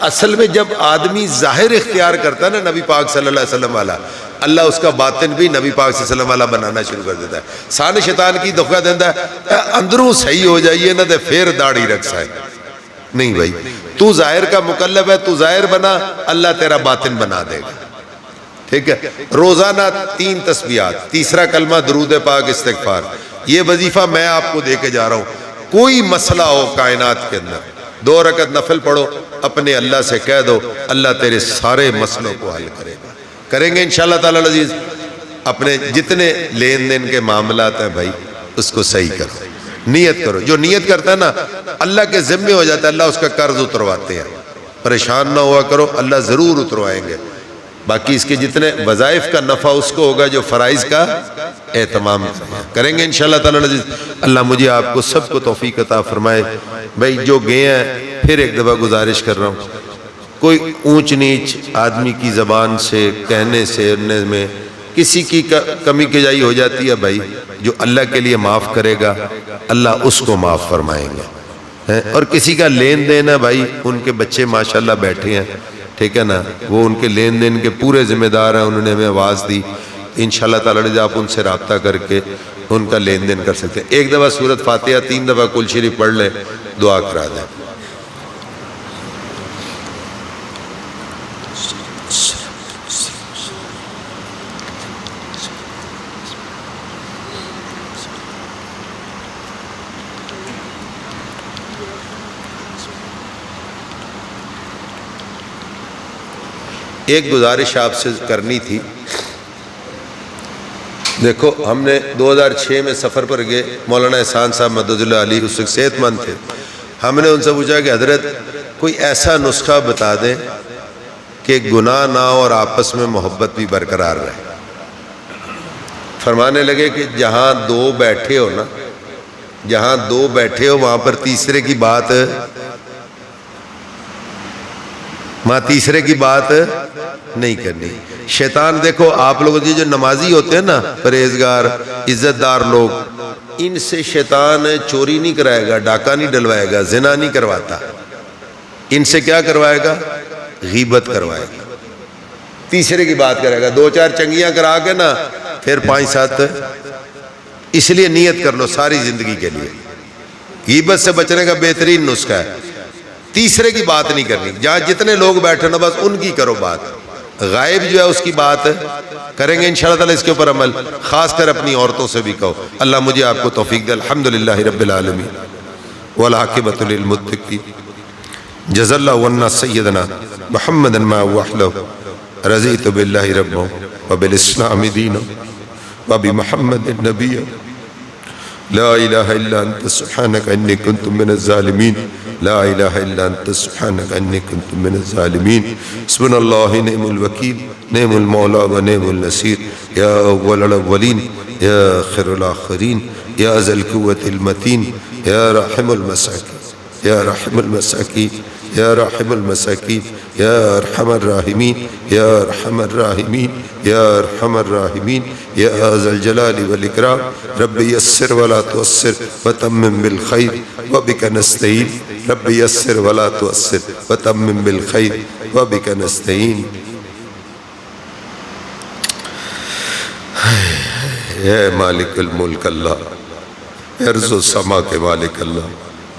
اصل میں جب آدمی ظاہر اختیار کرتا ہے نا نبی پاک صلی اللہ علیہ وسلم والا، اللہ اس کا باطن بھی نبی پاک صلی اللہ علیہ وسلم والا بنانا شروع کر دیتا ہے۔ سان شیطان کی دھوکہ دیتا ہے اندروں صحیح ہو جائیے نا تو پھر داڑھی رکھ سائے، نہیں بھائی تو ظاہر کا مکلف ہے، تو ظاہر بنا، اللہ تیرا باطن بنا دے گا، ٹھیک ہے۔ روزانہ 3 تسبیحات، تیسرا کلمہ درود پاک استغفار، یہ وظیفہ میں آپ کو دے کے جا رہا ہوں۔ کوئی مسئلہ ہو کائنات کے اندر 2 رکعت نفل پڑھو، اپنے اللہ سے کہہ دو اللہ تیرے سارے مسئلوں کو حل کرے گا۔ کریں گے انشاءاللہ تعالی العزیز۔ اپنے جتنے لین دین کے معاملات ہیں بھائی اس کو صحیح کرو، نیت کرو۔ جو نیت کرتا ہے نا اللہ کے ذمہ ہو جاتا ہے، اللہ اس کا قرض اترواتے ہیں۔ پریشان نہ ہوا کرو، اللہ ضرور اتروائیں گے۔ باقی اس کے جتنے وظائف کا نفع اس کو ہوگا جو فرائض کا اہتمام کریں گے انشاءاللہ تعالی العزیز۔ اللہ مجھے آپ کو سب کو توفیق عطا فرمائے۔ بھائی جو گئے ہیں پھر ایک دفعہ گزارش کر رہا ہوں، کوئی اونچ نیچ آدمی کی زبان سے کہنے سے میں کسی کی کمی کجائی ہو جاتی ہے بھائی، جو اللہ کے لیے معاف کرے گا اللہ اس کو معاف فرمائیں گے۔ اور کسی کا لین دین ہے بھائی، ان کے بچے ماشاءاللہ بیٹھے ہیں، ٹھیک ہے نا، وہ ان کے لین دین کے پورے ذمہ دار ہیں، انہوں نے ہمیں آواز دی، انشاءاللہ تعالی آپ ان سے رابطہ کر کے ان کا لین دین کر سکتے ہیں۔ ایک دفعہ سورۃ فاتحہ 3 دفعہ کل شریف پڑھ لیں، دعا کرا دیں۔ ایک گزارش آپ سے کرنی تھی، دیکھو ہم نے 2006 میں سفر پر گئے، مولانا احسان صاحب مدد اللہ علی اس وقت صحت مند تھے، ہم نے ان سے پوچھا کہ حضرت کوئی ایسا نسخہ بتا دیں کہ گناہ نہ ہو اور آپس میں محبت بھی برقرار رہے۔ فرمانے لگے کہ جہاں 2 بیٹھے ہو نا، جہاں 2 بیٹھے ہو وہاں پر تیسرے کی بات، وہاں تیسرے کی بات نہیں کرنی۔ شیطان دیکھو آپ لوگ جو نمازی ہوتے ہیں نا، پرہیزگار عزت دار لوگ، ان سے شیطان چوری نہیں کرائے گا، ڈاکہ نہیں ڈلوائے گا، زنا نہیں کرواتا، ان سے کیا کروائے گا؟ غیبت کروائے گا، تیسرے کی بات کرے گا، 2-4 چنگیاں کرا کے نا پھر 5-7۔ اس لیے نیت کر لو ساری زندگی کے لیے، غیبت سے بچنے کا بہترین نسخہ ہے، تیسرے کی بات نہیں کرنی، جہاں جتنے لوگ بیٹھے نا بس ان کی کرو بات، غائب جو ہے اس کی بات کریں گے انشاءاللہ تعالی اس کے اوپر عمل، خاص کر اپنی عورتوں سے بھی کہو۔ اللہ مجھے آپ کو توفیق دے۔ الحمدللہ رب العالمین والعاقبۃ للمتقین، جزا اللہ عنا سیدنا محمد ما وحلہ، رضیت باللہ ربا وبالاسلام دینا وبمحمد النبی لا الہ الا انت سبحانک انی کنت من الظالمین لا الہ الا انت سبحانک انی کنت من الظالمین حسبنا اللہ نعم الوکیل نعم المولا و نعم النصیر یا اول الاولین یا آخر الاخرین یا ذا القوة المتین یا رحم المساکین یا رحم المساکین یا رحم المساکین یا ارحم الراحمین یا ارحم الراحمین یا ارحم الراحمین یا ذا الجلال والاکرام رب یسر ولا تعسر وتمم بالخیر وبک نستعین رب یسر ولا تعسر وتمم بالخیر وبک نستعین اے مالک الملک اللہ، اے ارض و سما کے مالک اللہ،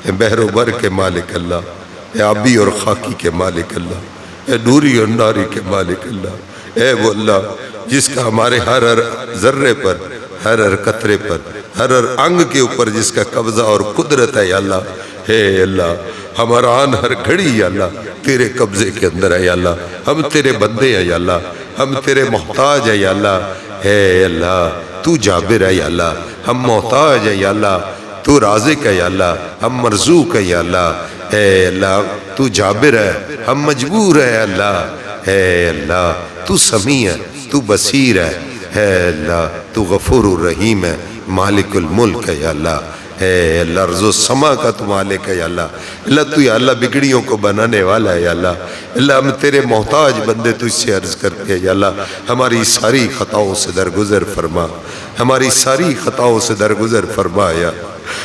اے بحر و بر کے مالک اللہ، اے آبی اور خاکی کے مالک اللہ، اے نوری اور ناری کے مالک اللہ، اے وہ اللہ جس کا ہمارے ہر ذرے پر، ہر قطرے پر، ہر انگ کے اوپر جس کا قبضہ اور قدرت ہے یا اللہ، اے اللہ ہمارا آن ہر گھڑی یا اللہ تیرے قبضے کے اندر ہے یا اللہ، ہم تیرے بندے ہیں یا اللہ، ہم تیرے محتاج ہیں یا اللہ، اے اللہ تو جابر ہے یا اللہ، ہم محتاج ہے یا اللہ، تو رازق ہے یا اللہ، ہم مرزوق ہے یا اللہ، اے اللہ تو جابر ہے، ہم مجبور ہے یا اللہ، اے اللہ تو سمیع ہے، تو بصیر ہے، اے اللہ تو غفور الرحیم ہے، مالک الملک ہے یا اللہ، اے اللہ ارض و سما کا تو مالک ہے یا اللہ، اللہ تو یا اللہ بگڑیوں کو بنانے والا ہے یا اللہ، اللہ ہم تیرے محتاج بندے تجھ سے عرض کرتے ہیں یا اللہ ہماری ساری خطاؤں سے درگزر فرما، ہماری ساری خطاؤں سے درگزر فرما یا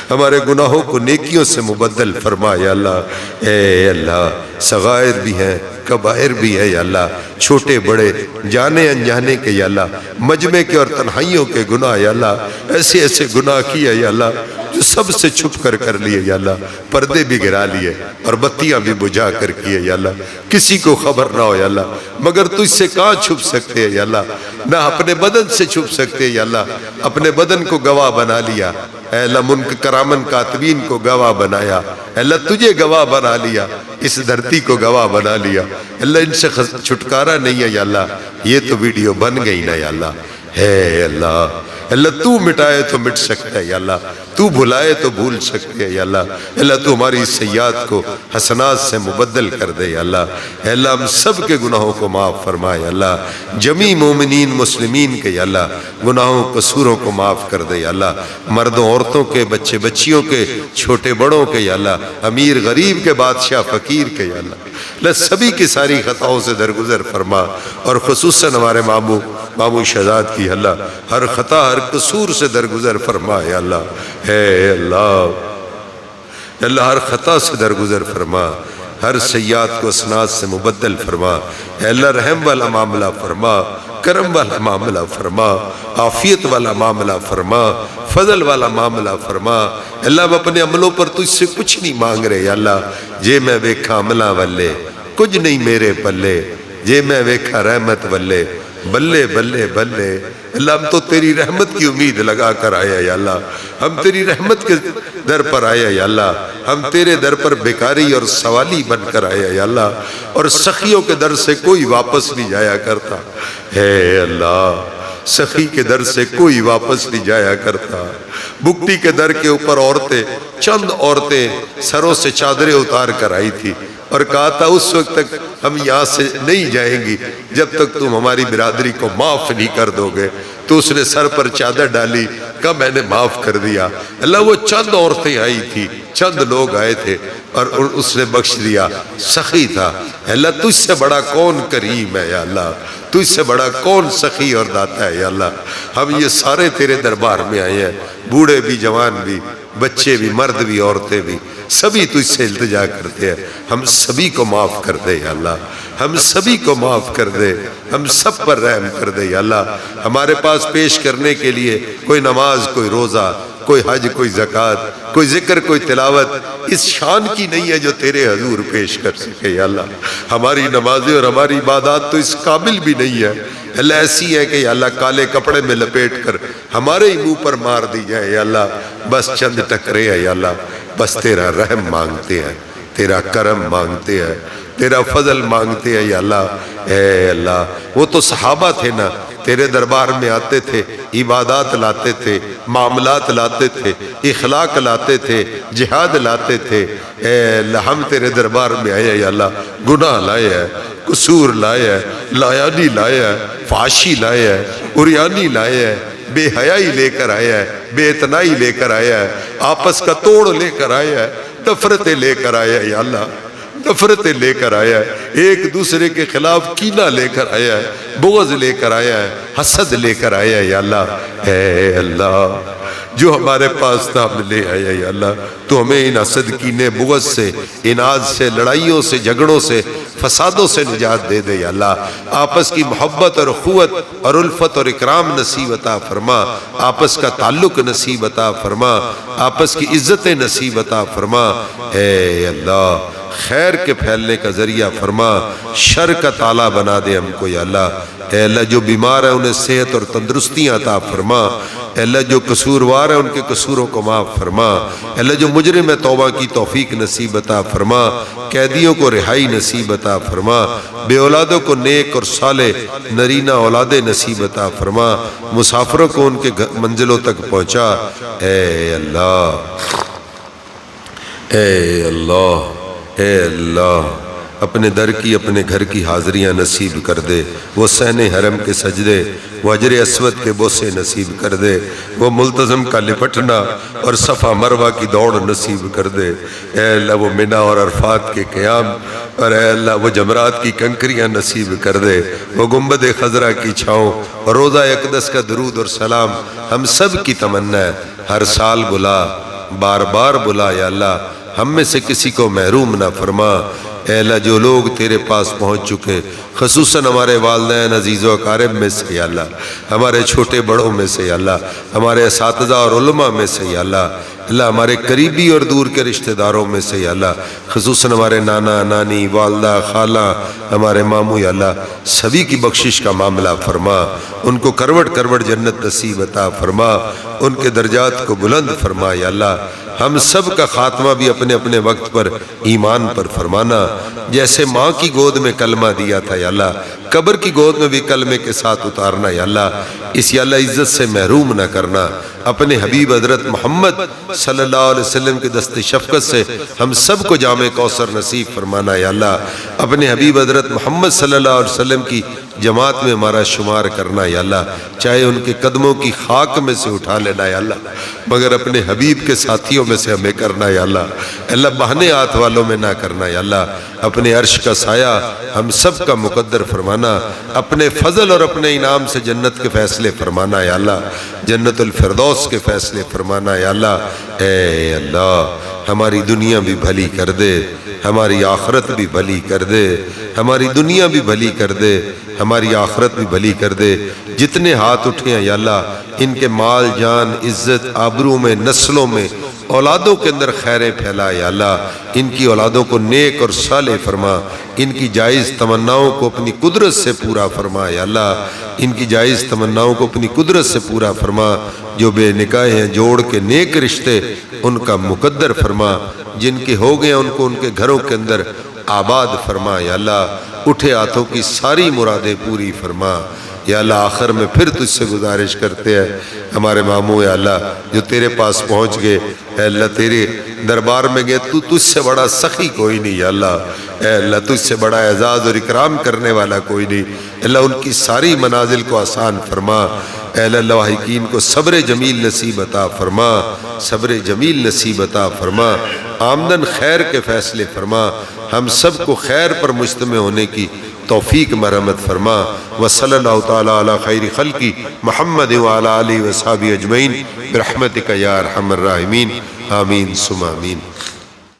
ہمارے گناہوں کو نیکیوں سے مبدل فرما یا اللہ، اے اللہ صغائر بھی ہیں کبائر بھی ہے یا اللہ، چھوٹے بڑے جانے انجانے کے یا اللہ، مجمع کے اور تنہائیوں کے گناہ یا اللہ، ایسے ایسے گناہ کیے یا اللہ جو سب سے چھپ کر لیے یا اللہ، پردے بھی گرا لیے اور بتیاں بھی بجھا کر کیے یا اللہ، کسی کو خبر نہ ہو یا اللہ، مگر تجھ سے کہاں چھپ سکتے ہیں یا اللہ، نہ اپنے بدن سے چھپ سکتے یا اللہ، اپنے بدن کو گواہ بنا لیا، اے اللہ منکر کرامن کاتبین کو گواہ بنایا، اے اللہ تجھے گواہ بنا لیا، اس دھرتی کو گواہ بنا لیا، اللہ ان سے چھٹکارا نہیں ہے یا اللہ، یہ تو ویڈیو بن گئی نا یا اللہ، اے اللہ اللہ تو مٹائے تو مٹ سکتا ہے یا اللہ، تو بھلائے تو بھول سکتے ہیں یا اللہ، اللہ تو ہماری سیئات کو حسنات سے مبدل کر دے یا اللہ، اے اللہ ہم سب کے گناہوں کو معاف فرمائے یا اللہ، جمی مومنین مسلمین کے یا اللہ گناہوں قصوروں کو معاف کر دے یا اللہ، مردوں عورتوں کے بچے بچیوں کے چھوٹے بڑوں کے یا اللہ، امیر غریب کے بادشاہ فقیر کے یا اللہ، اللہ سبھی کی ساری خطاؤں سے درگزر فرما، اور خصوصاً ہمارے مامو شہزاد کی اللہ ہر خطا ہر قصور سے درگزر فرما یا اللہ، اے اللہ اللہ ہر خطا سے درگزر فرما، ہر سیئات کو حسنات سے مبدل فرما، اے اللہ رحم والا معاملہ فرما، کرم والا معاملہ فرما، عافیت والا معاملہ فرما، فضل والا معاملہ فرما، اللہ ہم اپنے عملوں پر تجھ سے کچھ نہیں مانگ رہے یا اللہ، جے میں ویکھا عملہ والے کچھ نہیں میرے پلے، جے میں ویکھا رحمت والے بلے بلے بلے، اللہ ہم تو تیری رحمت کی امید لگا کر آیا یا اللہ، ہم تیری رحمت کے در پر آیا یا اللہ، ہم تیرے در پر بیکاری اور سوالی بن کر آیا یا اللہ، اور سخیوں کے در سے کوئی واپس نہیں جایا کرتا، اے اللہ سخی کے در سے کوئی واپس نہیں جایا کرتا، بکٹی کے در کے اوپر عورتیں چند عورتیں سروں سے چادریں اتار کر آئی تھی اور کہا تھا اس وقت تک ہم یہاں سے نہیں جائیں گی جب تک تم ہماری برادری کو معاف نہیں کر دو گے، تو اس نے سر پر چادر ڈالی، کہا میں نے معاف کر دیا، اللہ وہ چند عورتیں آئی تھی، چند لوگ آئے تھے اور اس نے بخش دیا، سخی تھا، اللہ تجھ سے بڑا کون کریم ہے یا اللہ، تجھ سے بڑا کون سخی اور داتا ہے یا اللہ، ہم یہ سارے تیرے دربار میں آئے ہیں، بوڑھے بھی جوان بھی بچے بھی مرد بھی عورتیں بھی سبھی تجھ سے التجا کرتے ہیں، ہم سبھی کو معاف کر دے یا اللہ، ہم سبھی کو معاف کر دے، ہم سب پر رحم کر دے یا اللہ، ہمارے پاس پیش کرنے کے لیے کوئی نماز کوئی روزہ کوئی حج کوئی زکوٰۃ کوئی ذکر کوئی تلاوت اس شان کی نہیں ہے جو تیرے حضور پیش کر سکے یا اللہ، ہماری نمازیں اور ہماری عبادات تو اس قابل بھی نہیں ہے، اللہ ایسی ہے کہ یا اللہ کالے کپڑے میں لپیٹ کر ہمارے ہی منہ پر مار دی جائے یا اللہ، بس چند ٹکرے ہیں یا اللہ، بس تیرا رحم مانگتے ہیں، تیرا کرم مانگتے ہیں، تیرا فضل مانگتے ہیں یا اللہ، اے اللہ وہ تو صحابہ تھے نا، تیرے دربار میں آتے تھے، عبادات لاتے تھے، معاملات لاتے تھے، اخلاق لاتے تھے، جہاد لاتے تھے۔ اے اللہ ہم تیرے دربار میں آئے ہیں یا اللہ، گناہ لائے ہیں، قصور لائے ہیں، لایانی لائے ہیں، فحاشی لائے ہیں، عریانی لائے ہیں، بے حیائی لے کر آئے ہیں، بے اتنائی لے کر آئے ہیں، آپس کا توڑ لے کر آئے ہیں، نفرتیں لے کر آئے ہیں یا اللہ، نفرتیں لے کر آیا ہے، ایک دوسرے کے خلاف کینہ لے کر آیا ہے، بغض لے کر آیا ہے، حسد لے کر آیا ہے یا اللہ۔ اے اللہ جو ہمارے پاس تھا ہم لے آیا یا اللہ، تو ہمیں ان حسد کینے بغض سے، اناد سے، لڑائیوں سے، جھگڑوں سے، فسادوں سے نجات دے دے یا اللہ۔ آپس کی محبت اور اخوت اور الفت اور اکرام نصیب عطا فرما، آپس کا تعلق نصیب عطا فرما، آپس کی عزت نصیب عطا فرما۔ اے اللہ خیر کے پھیلنے کا ذریعہ فرما، شر کا تالا بنا دے ہم کو یا اللہ۔ اے اللہ جو بیمار ہے انہیں صحت اور تندرستیاں عطا فرما، اے اللہ جو قصوروار ہے ان کے قصوروں کو معاف فرما، اے اللہ جو مجرم ہے توبہ کی توفیق نصیب عطا فرما، قیدیوں کو رہائی نصیب عطا فرما، بے اولادوں کو نیک اور صالح نرینہ اولادیں نصیب عطا فرما، مسافروں کو ان کے منزلوں تک پہنچا۔ اے اللہ اے اللہ اے اللہ اپنے در کی اپنے گھر کی حاضریاں نصیب کر دے، وہ صحن حرم کے سجدے، وہ حجر اسود کے بوسے نصیب کر دے، وہ ملتزم کا لپٹنا اور صفا مروہ کی دوڑ نصیب کر دے۔ اے اللہ وہ منی اور عرفات کے قیام، اور اے اللہ وہ جمرات کی کنکریاں نصیب کر دے، وہ گنبد خضرا کی چھاؤں اور روضہ اقدس کا درود اور سلام ہم سب کی تمنا ہے۔ ہر سال بلا، بار بار بلا یا اللہ، ہم میں سے کسی کو محروم نہ فرما۔ اے اللہ جو لوگ تیرے پاس پہنچ چکے، خصوصاً ہمارے والدین عزیز و اقارب میں سے یا اللہ، ہمارے چھوٹے بڑوں میں سے یا اللہ، ہمارے اساتذہ اور علماء میں سے یا اللہ، اللہ ہمارے قریبی اور دور کے رشتہ داروں میں سے یا اللہ، خصوصاً ہمارے نانا نانی والدہ خالہ ہمارے ماموں یا اللہ، سبھی کی بخشش کا معاملہ فرما، ان کو کروٹ کروٹ جنت نصیب عطا فرما، ان کے درجات کو بلند فرما یا اللہ۔ ہم سب کا خاتمہ بھی اپنے اپنے وقت پر ایمان پر فرمانا، جیسے ماں کی گود میں کلمہ دیا تھا یا اللہ، قبر کی گود میں بھی کلمے کے ساتھ اتارنا یا اللہ۔ اس یا اللہ عزت سے محروم نہ کرنا، اپنے حبیب حضرت محمد صلی اللہ علیہ وسلم کے دست شفقت سے ہم سب کو جام کوثر نصیب فرمانا یا اللہ۔ اپنے حبیب حضرت محمد صلی اللہ علیہ وسلم کی جماعت میں ہمارا شمار کرنا یا اللہ، چاہے ان کے قدموں کی خاک میں سے اٹھا لینا یا اللہ، مگر اپنے حبیب کے ساتھیوں میں سے ہمیں کرنا یا اللہ۔ اللہ بہانے ہاتھ والوں میں نہ کرنا یا اللہ۔ اپنے عرش کا سایہ ہم سب کا مقدر فرمانا، اپنے فضل اور اپنے انعام سے جنت کے فیصلے فرمانا یا اللہ، جنت الفردوس کے فیصلے فرمانا یا اللہ۔ اے اللہ ہماری دنیا بھی بھلی کر دے، ہماری آخرت بھی بھلی کر دے، ہماری دنیا بھی بھلی کر دے، ہماری آخرت بھی بھلی کر دے۔ جتنے ہاتھ اٹھے ہیں یا اللہ، ان کے مال جان عزت آبرو میں نسلوں میں اولادوں کے اندر خیریں پھیلا یا اللہ، ان کی اولادوں کو نیک اور صالح فرما، ان کی جائز تمناؤں کو اپنی قدرت سے پورا فرما یا اللہ، ان کی جائز تمناؤں کو اپنی قدرت سے پورا فرما۔ جو بے نکاح ہیں جوڑ کے نیک رشتے ان کا مقدر فرما، جن کے ہو گئے ان کو ان کے گھروں کے اندر آباد فرما یا اللہ۔ اٹھے ہاتھوں کی ساری مرادیں پوری فرما یا اللہ۔ آخر میں پھر تجھ سے گزارش کرتے ہیں، ہمارے ماموں یا اللہ جو تیرے پاس پہنچ گئے، اے اللہ تیرے دربار میں گئے، تو تجھ سے بڑا سخی کوئی نہیں یا اللہ۔ اے اللہ تجھ سے بڑا اعزاز اور اکرام کرنے والا کوئی نہیں، اللہ ان کی ساری منازل کو آسان فرما۔ اے اللہ لواحقین کو صبر جمیل نصیب عطا فرما، صبر جمیل نصیب عطا فرما، آمدن خیر کے فیصلے فرما، ہم سب کو خیر پر مجتمع ہونے کی توفیق مرحمت فرما۔ وصلی اللہ تعالیٰ علی خیر خلقی محمد وعلی آلہ وصحبہ اجمعین برحمتک یا ارحم الراحمین، آمین ثم آمین۔